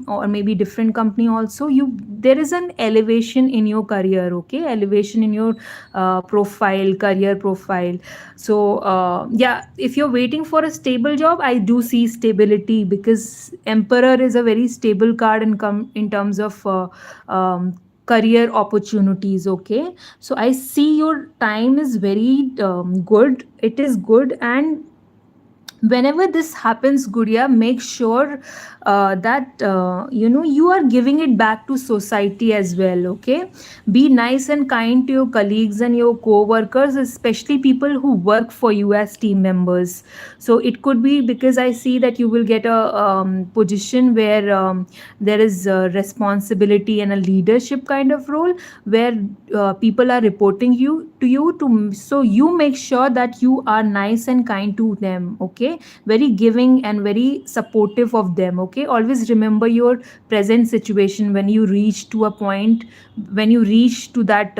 or maybe different company also, you there is an elevation in your career. Okay, elevation in your profile, career profile. So yeah, if you're waiting for a stable job, I do see stability, because emperor is a very stable card in terms of career opportunities. Okay, so I see your time is very good, it is good. And whenever this happens, Guria, make sure that you are giving it back to society as well. Okay, be nice and kind to your colleagues and your co-workers, especially people who work for you as team members. So it could be because I see that you will get a position where there is responsibility and a leadership kind of role, where people are reporting so you make sure that you are nice and kind to them. Okay, very giving and very supportive of them. Okay, always remember your present situation. When you reach to a point, when you reach to that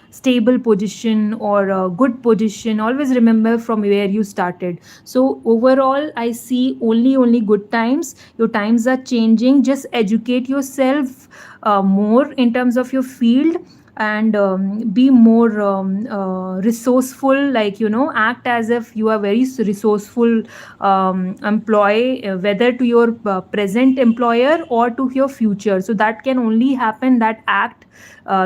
stable position or a good position, always remember from where you started. So overall, I see only good times. Your times are changing. Just educate yourself more in terms of your field, and be more resourceful, like act as if you are very resourceful employee, whether to your present employer or to your future. So that can only happen, that act,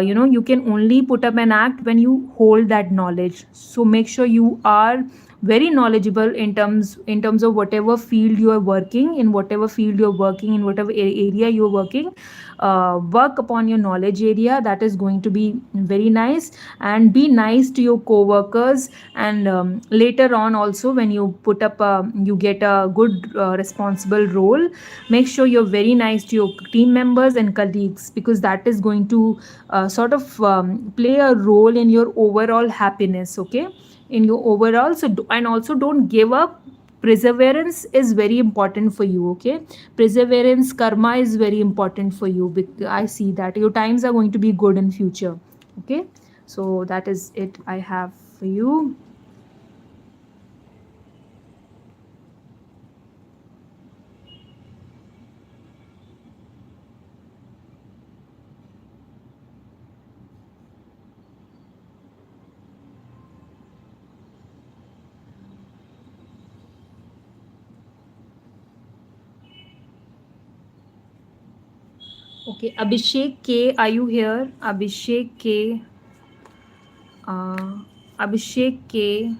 you can only put up an act when you hold that knowledge. So make sure you are very knowledgeable in terms of whatever field you are working, in whatever field you're working, in whatever area you're working. Work upon your knowledge area. That is going to be very nice. And be nice to your co-workers. And later on also, when you you get a good responsible role, make sure you're very nice to your team members and colleagues, because that is going to sort of play a role in your overall happiness. Okay, in your overall. And also, don't give up. Perseverance is very important for you. Okay, perseverance, karma is very important for you. I see that your times are going to be good in future. Okay, so that is it I have for you. Okay, Abhishek K, are you here? Abhishek K, uh, Abhishek K,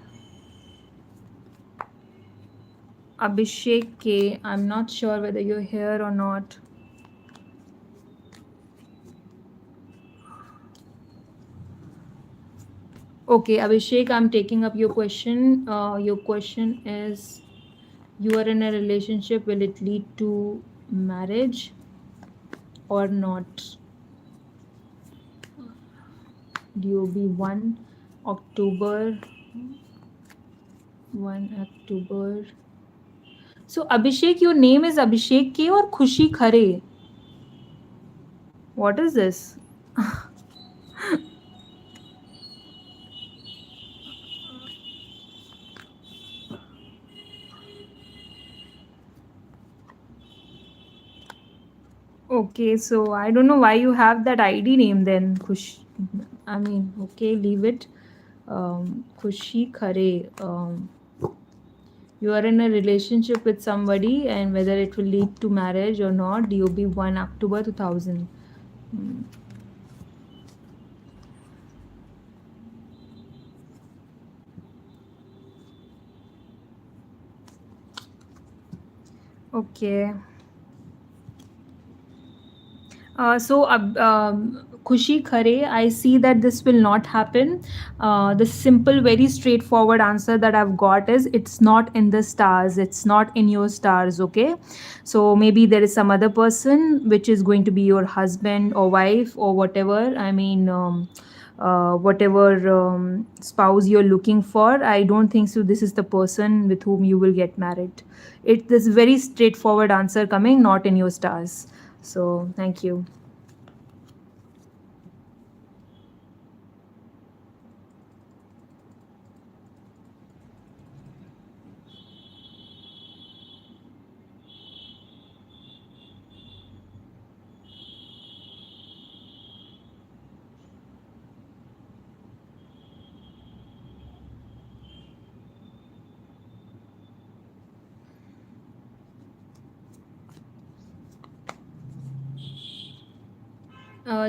Abhishek K, I'm not sure whether you're here or not. Okay, Abhishek, I'm taking up your question. Your question is, you are in a relationship, will it lead to marriage or not? DOB 1 October. 1 October. So Abhishek, your name is Abhishek K or Khushi Khare? What is this? Okay, so I don't know why you have that ID name then. I mean, okay, leave it. Khushi Khare. You are in a relationship with somebody, and whether it will lead to marriage or not. DOB 1 October 2000. Okay. So, Khushi Khare, I see that this will not happen. The simple, very straightforward answer that I've got is it's not in the stars, it's not in your stars, okay? So maybe there is some other person which is going to be your husband or wife or whatever. I mean, whatever spouse you're looking for, I don't think so. This is the person with whom you will get married. It this very straightforward answer coming, not in your stars. So thank you.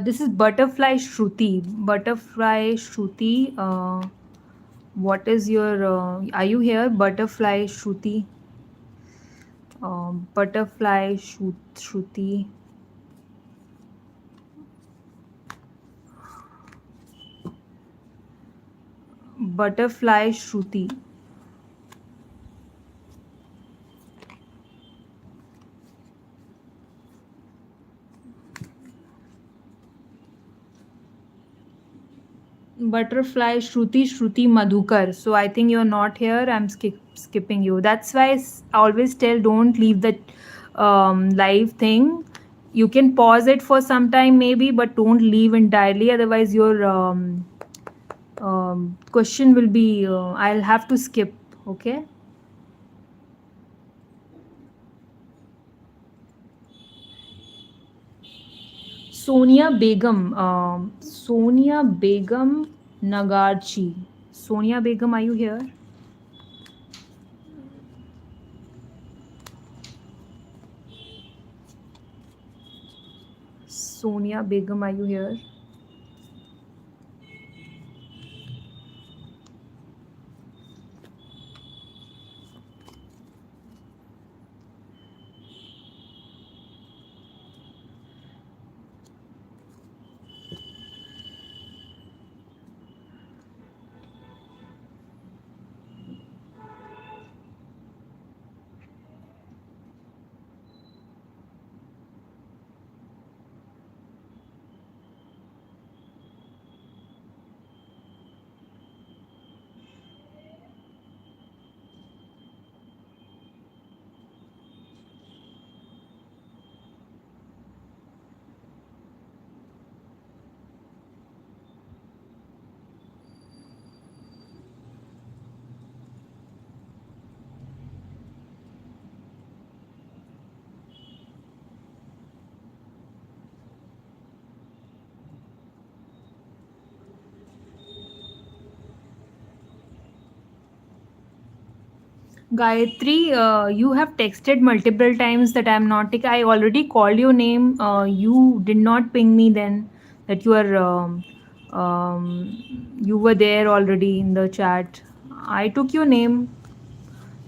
This is Butterfly Shruti. Butterfly Shruti. What is your? Are you here, Butterfly Shruti? Butterfly Shruti. Butterfly Shruti. Butterfly Shruti Shruti Madhukar. So I think you're not here. I'm skipping you. That's why I always tell don't leave the live thing. You can pause it for some time maybe, but don't leave entirely. Otherwise, your question will be. I'll have to skip. Okay. Sonia Begum. Sonia Begum Nagarchi. Sonia Begum, are you here? Sonia Begum, are you here? Gayatri, you have texted multiple times that I'm not. I already called your name. You did not ping me then that you were there already in the chat. I took your name.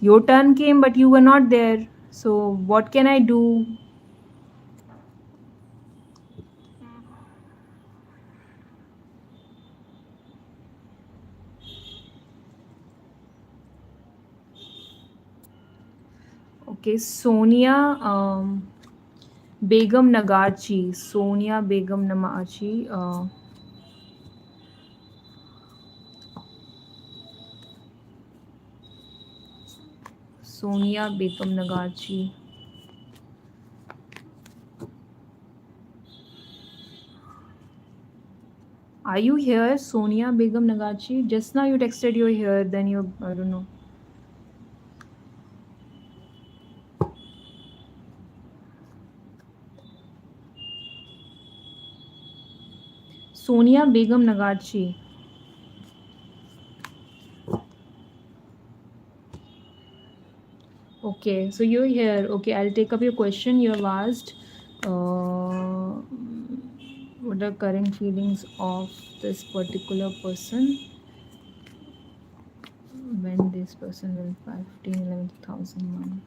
Your turn came, but you were not there. So what can I do? Okay, Sonia Begum Nagarchi. Sonia Begum Nagarchi. Sonia Begum Nagarchi. Are you here, Sonia Begum Nagachi? Just now you texted you're here, then you, I don't know. Sonia Begum Nagachi. Okay, so you're here. Okay, I'll take up your question you have asked. What are current feelings of this particular person? When this person will 15, 11,000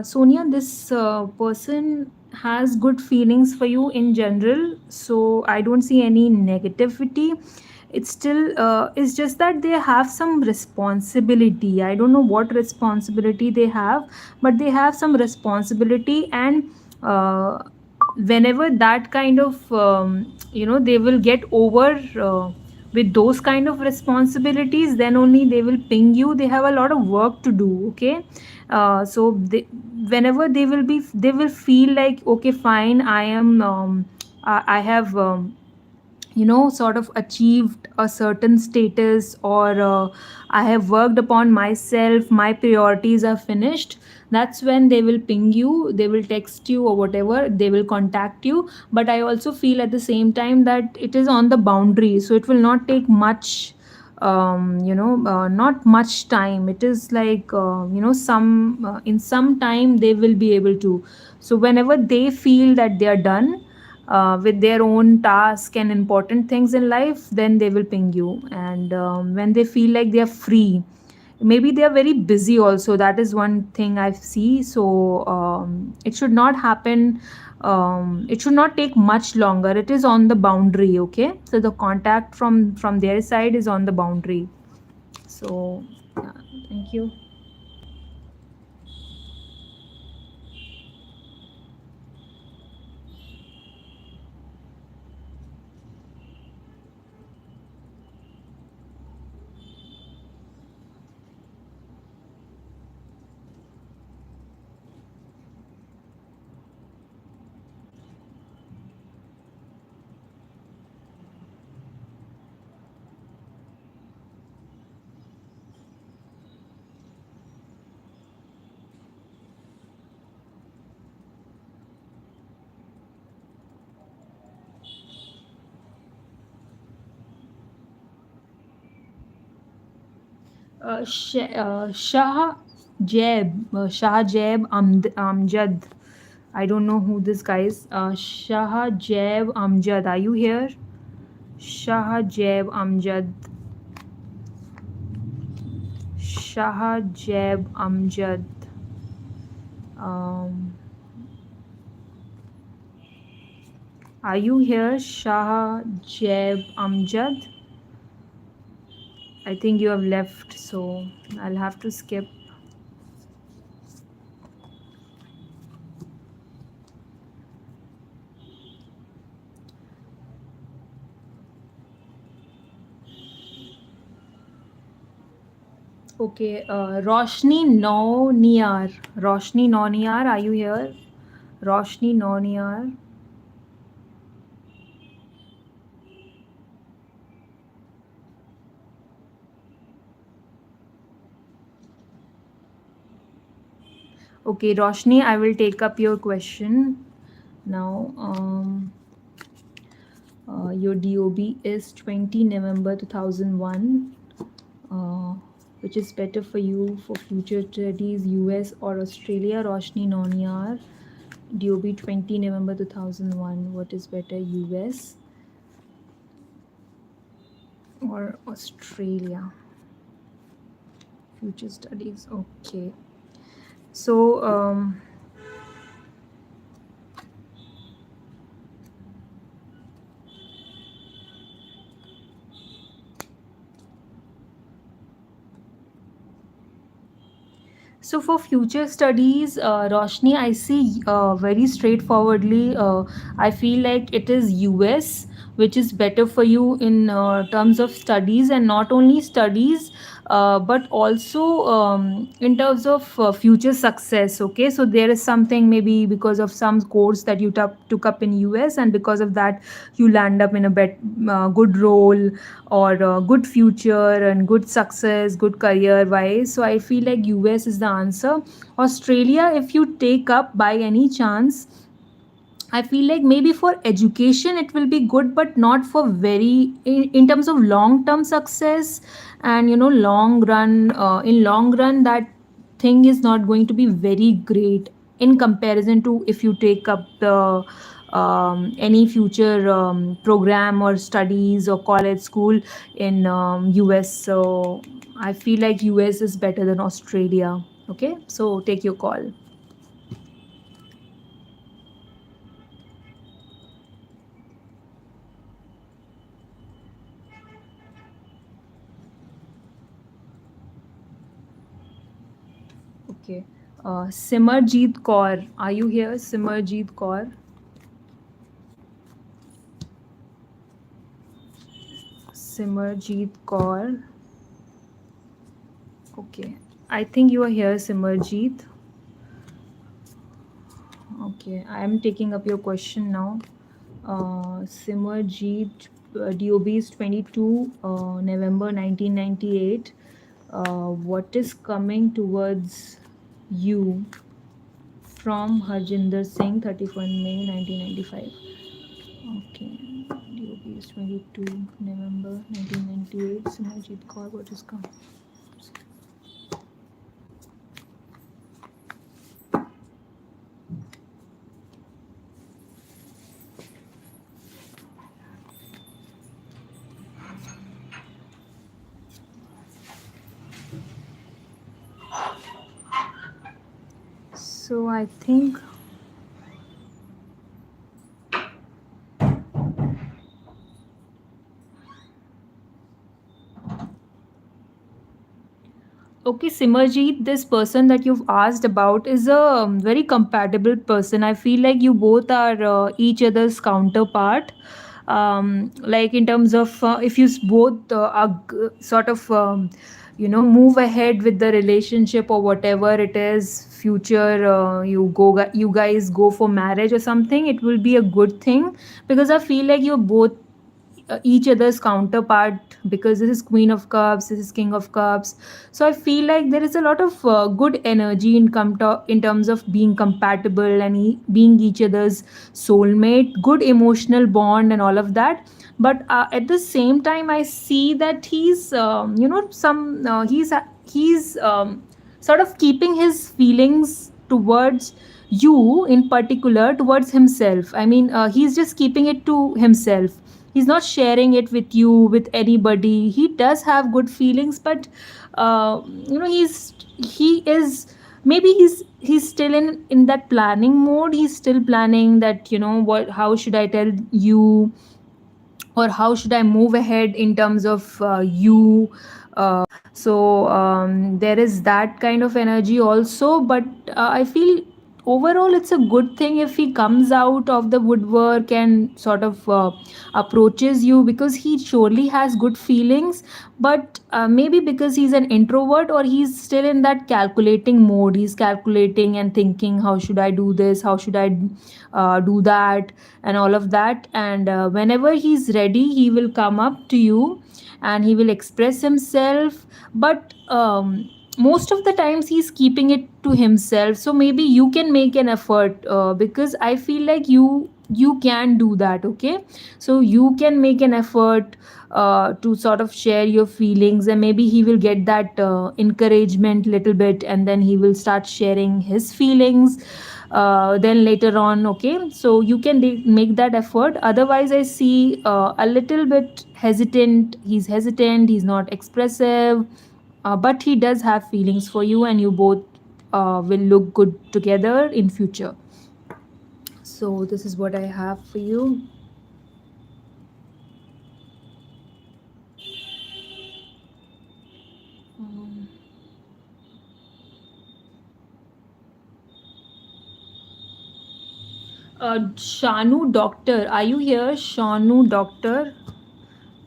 Sonia, this person has good feelings for you in general, so I don't see any negativity. It's still, it's just that they have some responsibility. I don't know what responsibility they have, but they have some responsibility, and uh, whenever that kind of, they will get over with those kind of responsibilities, then only they will ping you. They have a lot of work to do, okay? So whenever they will feel like, okay, fine, I am I have sort of achieved a certain status, or I have worked upon myself, my priorities are finished. That's when they will ping you, they will text you, or whatever, they will contact you. But I also feel at the same time that it is on the boundary, so it will not take much, not much time. It is like, some in some time they will be able to. So whenever they feel that they are done with their own task and important things in life, then they will ping you. And when they feel like they are free, maybe they are very busy also. That is one thing I see. So it should not happen. It should not take much longer. It is on the boundary, okay? So the contact from their side is on the boundary. So yeah, thank you. Shah Shah Jeb Amjad. I don't know who this guy is. Shah Jeb Amjad. Are you here? Shah Jeb Amjad. Shah Jeb Amjad. Um, are you here, Shah Jeb Amjad? I think you have left, so I'll have to skip. Okay, Roshni Noniyar. Roshni Noniyar, are you here? Roshni Noniyar. Okay, Roshni, I will take up your question now. Your DOB is 20 November 2001. Which is better for you for future studies, US or Australia? Roshni Noniyar. DOB 20 November 2001. What is better, US or Australia? Future studies. Okay. So, so for future studies, Roshni, I see very straightforwardly. I feel like it is US, which is better for you in terms of studies, and not only studies, but also in terms of future success. Okay, so there is something, maybe because of some course that you took up in US, and because of that you land up in a good role, or good future and good success, good career wise. So I feel like US is the answer. Australia, if you take up by any chance, I feel like maybe for education it will be good, but not for very in terms of long term success, and long run. In long run, that thing is not going to be very great in comparison to if you take up the any future program or studies or college school in US. So I feel like US is better than Australia. Okay, so take your call. Okay. Simarjeet Kaur, are you here? Simarjeet Kaur. Simarjeet Kaur. Okay. I think you are here, Simarjeet. Okay. I am taking up your question now. Simarjeet, DOB is 22, November 1998. What is coming towards you from Harjinder Singh, 31 May 1995? Okay. DOB is 22, November 1998. Simarjeet Kaur, what is coming? So I think okay, Simarjeet, this person that you've asked about is a very compatible person. I feel like you both are each other's counterpart. Like in terms of if you both are sort of move ahead with the relationship or whatever it is, future you guys go for marriage or something, it will be a good thing, because I feel like you're both each other's counterpart, because this is Queen of Cups, this is King of Cups. So I feel like there is a lot of good energy in terms of being compatible and being each other's soulmate, good emotional bond and all of that. But at the same time, I see that he's some he's sort of keeping his feelings towards you, in particular towards himself. I mean, he's just keeping it to himself. He's not sharing it with you, with anybody. He does have good feelings, but he is, maybe he's still in that planning mode. He's still planning that, what, how should I tell you, or how should I move ahead in terms of you. So there is that kind of energy also. But I feel overall it's a good thing if he comes out of the woodwork and sort of approaches you, because he surely has good feelings. But maybe because he's an introvert, or he's still in that calculating mode. He's calculating and thinking, how should I do this, how should I do that, and all of that. And whenever he's ready, he will come up to you and he will express himself. But most of the times he's keeping it to himself. So maybe you can make an effort, because I feel like you can do that. Okay, so you can make an effort to sort of share your feelings, and maybe he will get that encouragement little bit, and then he will start sharing his feelings then later on. Okay, so you can make that effort. Otherwise, I see a little bit hesitant. He's hesitant, he's not expressive, but he does have feelings for you, and you both will look good together in future. So this is what I have for you. Shanu Doctor, are you here? Shanu Doctor,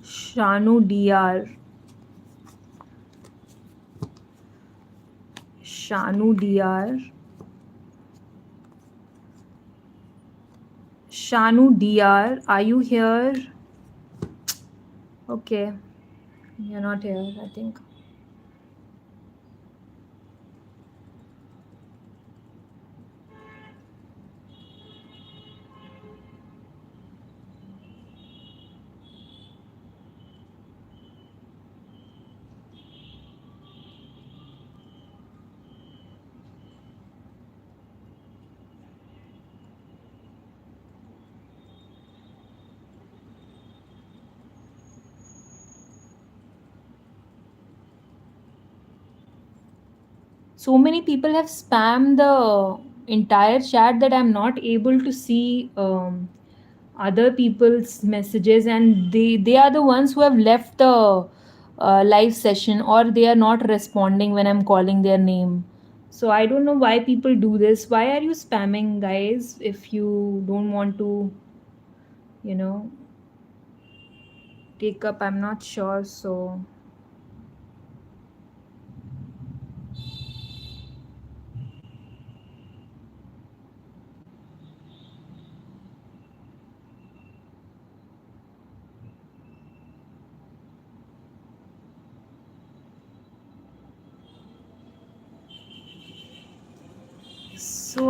Shanu DR, Shanu DR, Shanu DR, are you here? Okay, you're not here, I think. So many people have spammed the entire chat that I'm not able to see other people's messages, and they are the ones who have left the live session, or they are not responding when I'm calling their name. So I don't know why people do this. Why are you spamming, guys, if you don't want to, you know, take up? I'm not sure. So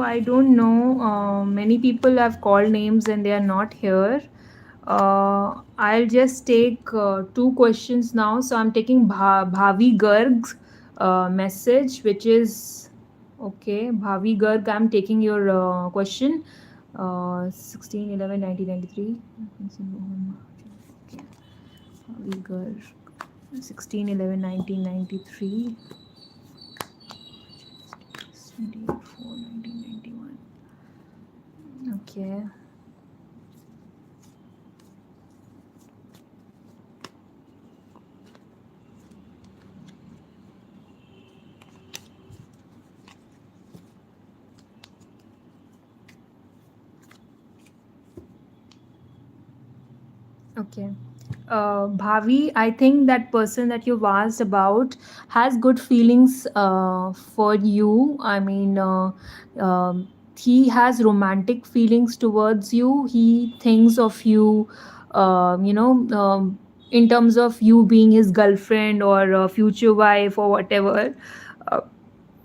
I don't know. Many people have called names and they are not here. I'll just take two questions now. So I'm taking Bhavi Garg's message, which is okay. Bhavi Garg, I'm taking your question. 16/11/1993. Okay. Bhavi Garg, 16/11/1993. 1991. Okay. Okay. Bhavi, I think that person that you've asked about has good feelings for you. I mean, he has romantic feelings towards you. He thinks of you, in terms of you being his girlfriend or future wife or whatever. Uh,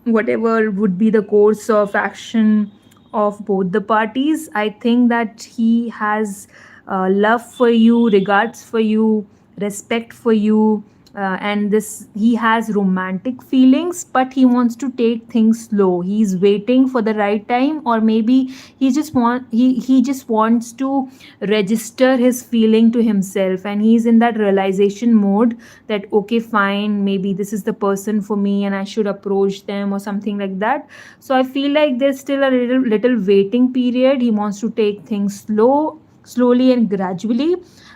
Whatever would be the course of action of both the parties, I think that he has love for you, regards for you, respect for you, and this he has romantic feelings, but he wants to take things slow. He's waiting for the right time, or maybe he just wants to register his feeling to himself, and he's in that realization mode that okay, fine, maybe this is the person for me and I should approach them or something like that. So I feel like there's still a little waiting period. He wants to take things slowly and gradually,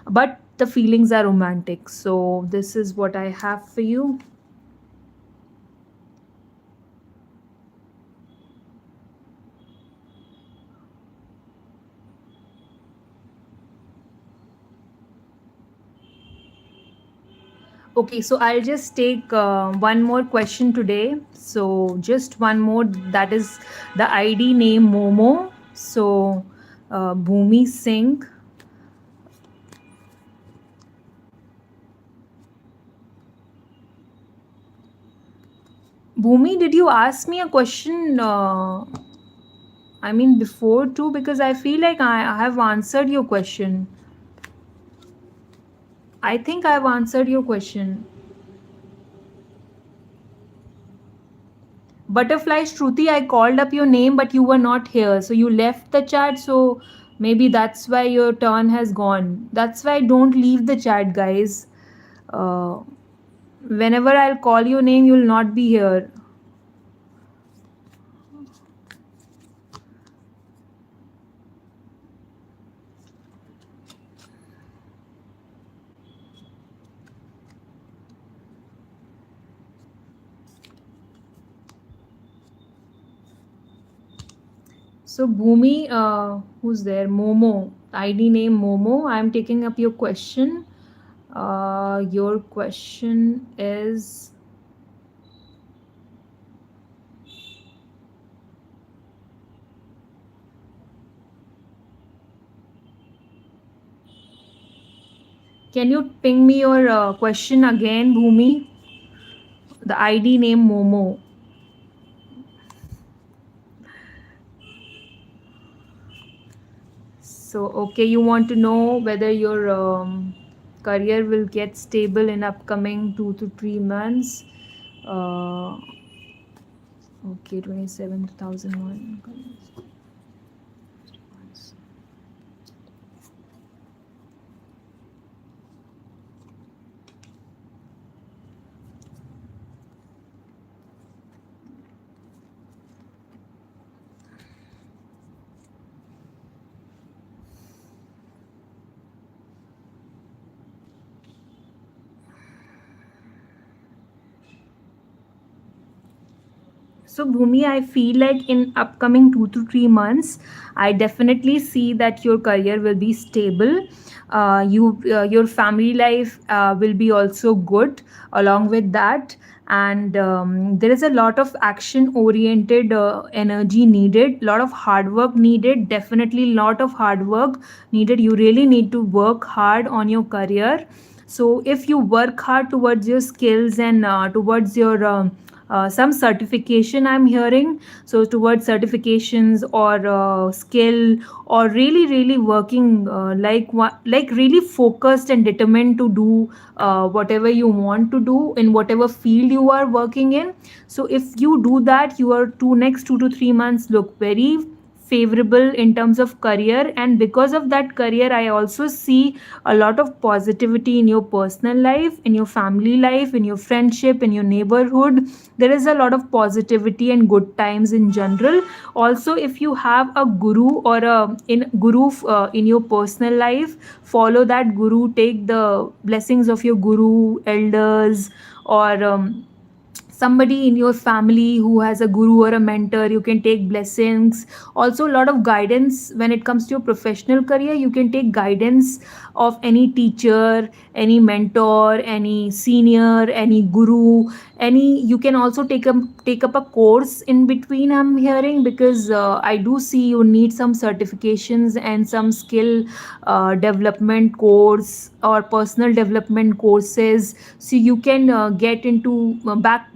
but the feelings are romantic. So this is what I have for you. Okay, so I'll just take one more question today. So just one more, that is the ID name Momo. So Bhumi Singh. Bhumi, did you ask me a question? I mean, before too, because I feel like I have answered your question. I think I've answered your question. Butterfly Shruti, I called up your name, but you were not here. So you left the chat. So maybe that's why your turn has gone. That's why don't leave the chat, guys. Uh, Whenever I'll call your name, you'll not be here. So Bhumi, who's there? Momo, ID name Momo. I'm taking up your question. Your question is, can you ping me your question again, Bhumi? The ID name Momo. So, okay, you want to know whether your career will get stable in upcoming 2 to 3 months. Uh, okay, 27,001. So Bhumi, I feel like in upcoming 2 to 3 months, I definitely see that your career will be stable. Your family life will be also good along with that, and there is a lot of action oriented energy needed, lot of hard work needed, definitely lot of hard work needed. You really need to work hard on your career. So if you work hard towards your skills and towards your some certification, I'm hearing, so towards certifications or skill, or really working like really focused and determined to do whatever you want to do in whatever field you are working in. So if you do that, your next 2 to 3 months look very favorable in terms of career. And because of that career, I also see a lot of positivity in your personal life, in your family life, in your friendship, in your neighborhood. There is a lot of positivity and good times in general. Also, if you have a guru or a in your personal life, follow that guru, take the blessings of your guru, elders, or somebody in your family who has a guru or a mentor. You can take blessings. Also, a lot of guidance when it comes to your professional career. You can take guidance of any teacher, any mentor, any senior, any guru, any. You can also take up a course in between, I'm hearing, because I do see you need some certifications and some skill development course or personal development courses, so you can get into back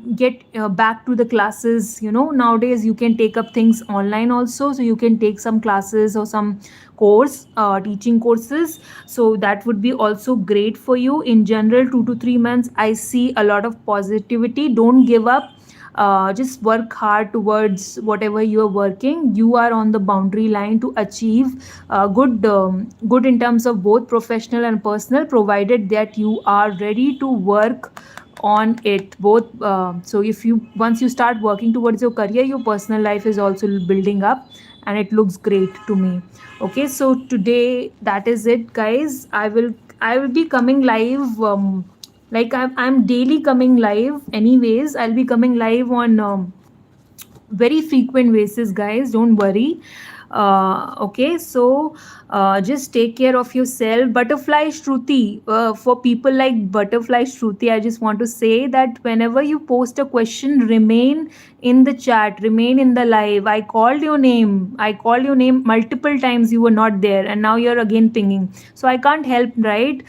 to the classes. Nowadays you can take up things online also, so you can take some classes or some course, teaching courses. So that would be also great for you. In general, 2 to 3 months, I see a lot of positivity. Don't give up. Just work hard towards whatever you are working. You are on the boundary line to achieve good in terms of both professional and personal, provided that you are ready to work on it both. So if you once you start working towards your career, your personal life is also building up, and it looks great to me. Okay, so today that is it, guys. I will be coming live, like I'm daily coming live. Anyways, I'll be coming live on very frequent basis, guys. Don't worry. Okay, so just take care of yourself. Butterfly Shruti, for people like Butterfly Shruti, I just want to say that whenever you post a question, remain in the chat, remain in the live. I called your name multiple times. You were not there, and now you're again pinging. So I can't help, right?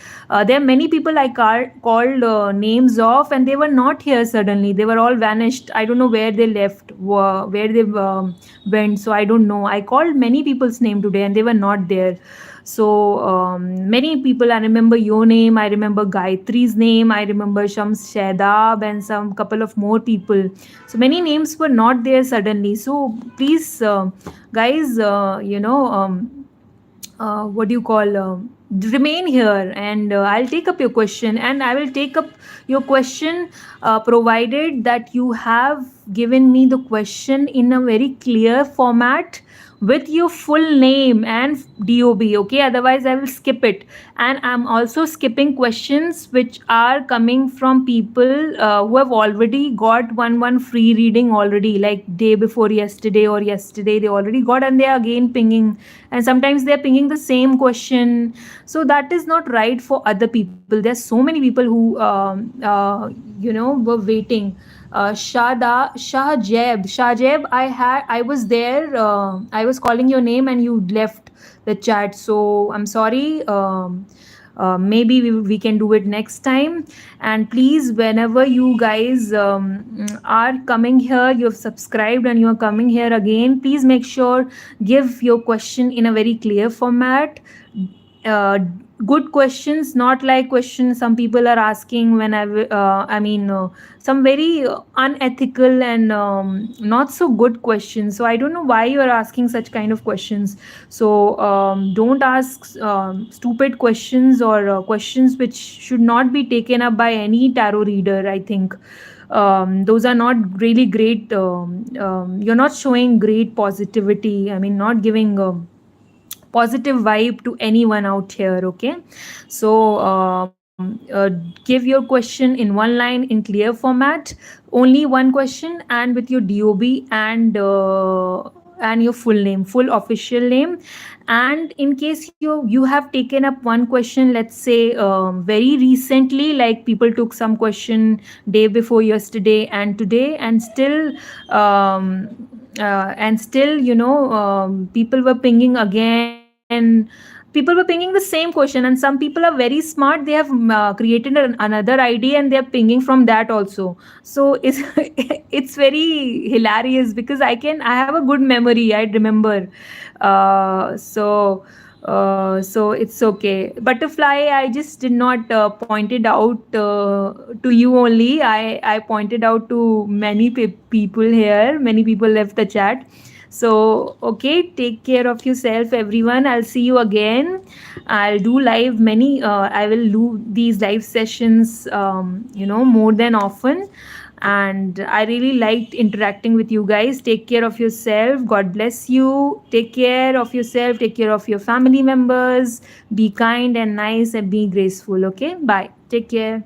There are many people I called names of, and they were not here suddenly. They were all vanished. I don't know where they left, where they went. So I don't know. I called many people's name today, and they were not there. So many people, I remember your name, I remember Gayatri's name, I remember Shams Shadab, and some couple of more people. So many names were not there suddenly. So please, guys, what do you call, remain here, and I'll take up your question, and I will take up your question provided that you have given me the question in a very clear format with your full name and DOB. Okay, otherwise I will skip it. And I'm also skipping questions which are coming from people who have already got one free reading already, like day before yesterday or yesterday they already got, and they are again pinging, and sometimes they're pinging the same question. So that is not right for other people. There's so many people who were waiting. Shahjeb, I was there. I was calling your name and you left the chat. So I'm sorry. Maybe we can do it next time. And please, whenever you guys are coming here, you have subscribed and you are coming here again, please make sure give your question in a very clear format. uh, Good questions, not like questions some people are asking when some very unethical and not so good questions. So I don't know why you are asking such kind of questions. So don't ask stupid questions, or questions which should not be taken up by any tarot reader, I think. Those are not really great. You're not showing great positivity, I mean, not giving positive vibe to anyone out here. Okay, so give your question in one line in clear format, only one question, and with your DOB and your full name, full official name. And in case you have taken up one question, let's say very recently, like people took some question day before yesterday and today, um, and still, people were pinging again. People were pinging the same question, and some people are very smart. They have created another ID, and they're pinging from that also. So it's it's very hilarious, because I have a good memory, I remember. So it's okay. Butterfly, I just did not point it out to you only. I pointed out to many people here. Many people left the chat. So okay, take care of yourself, everyone. I'll see you again. I'll do live many. I will do these live sessions, more than often. And I really liked interacting with you guys. Take care of yourself. God bless you. Take care of yourself. Take care of your family members. Be kind and nice and be graceful. Okay. Bye. Take care.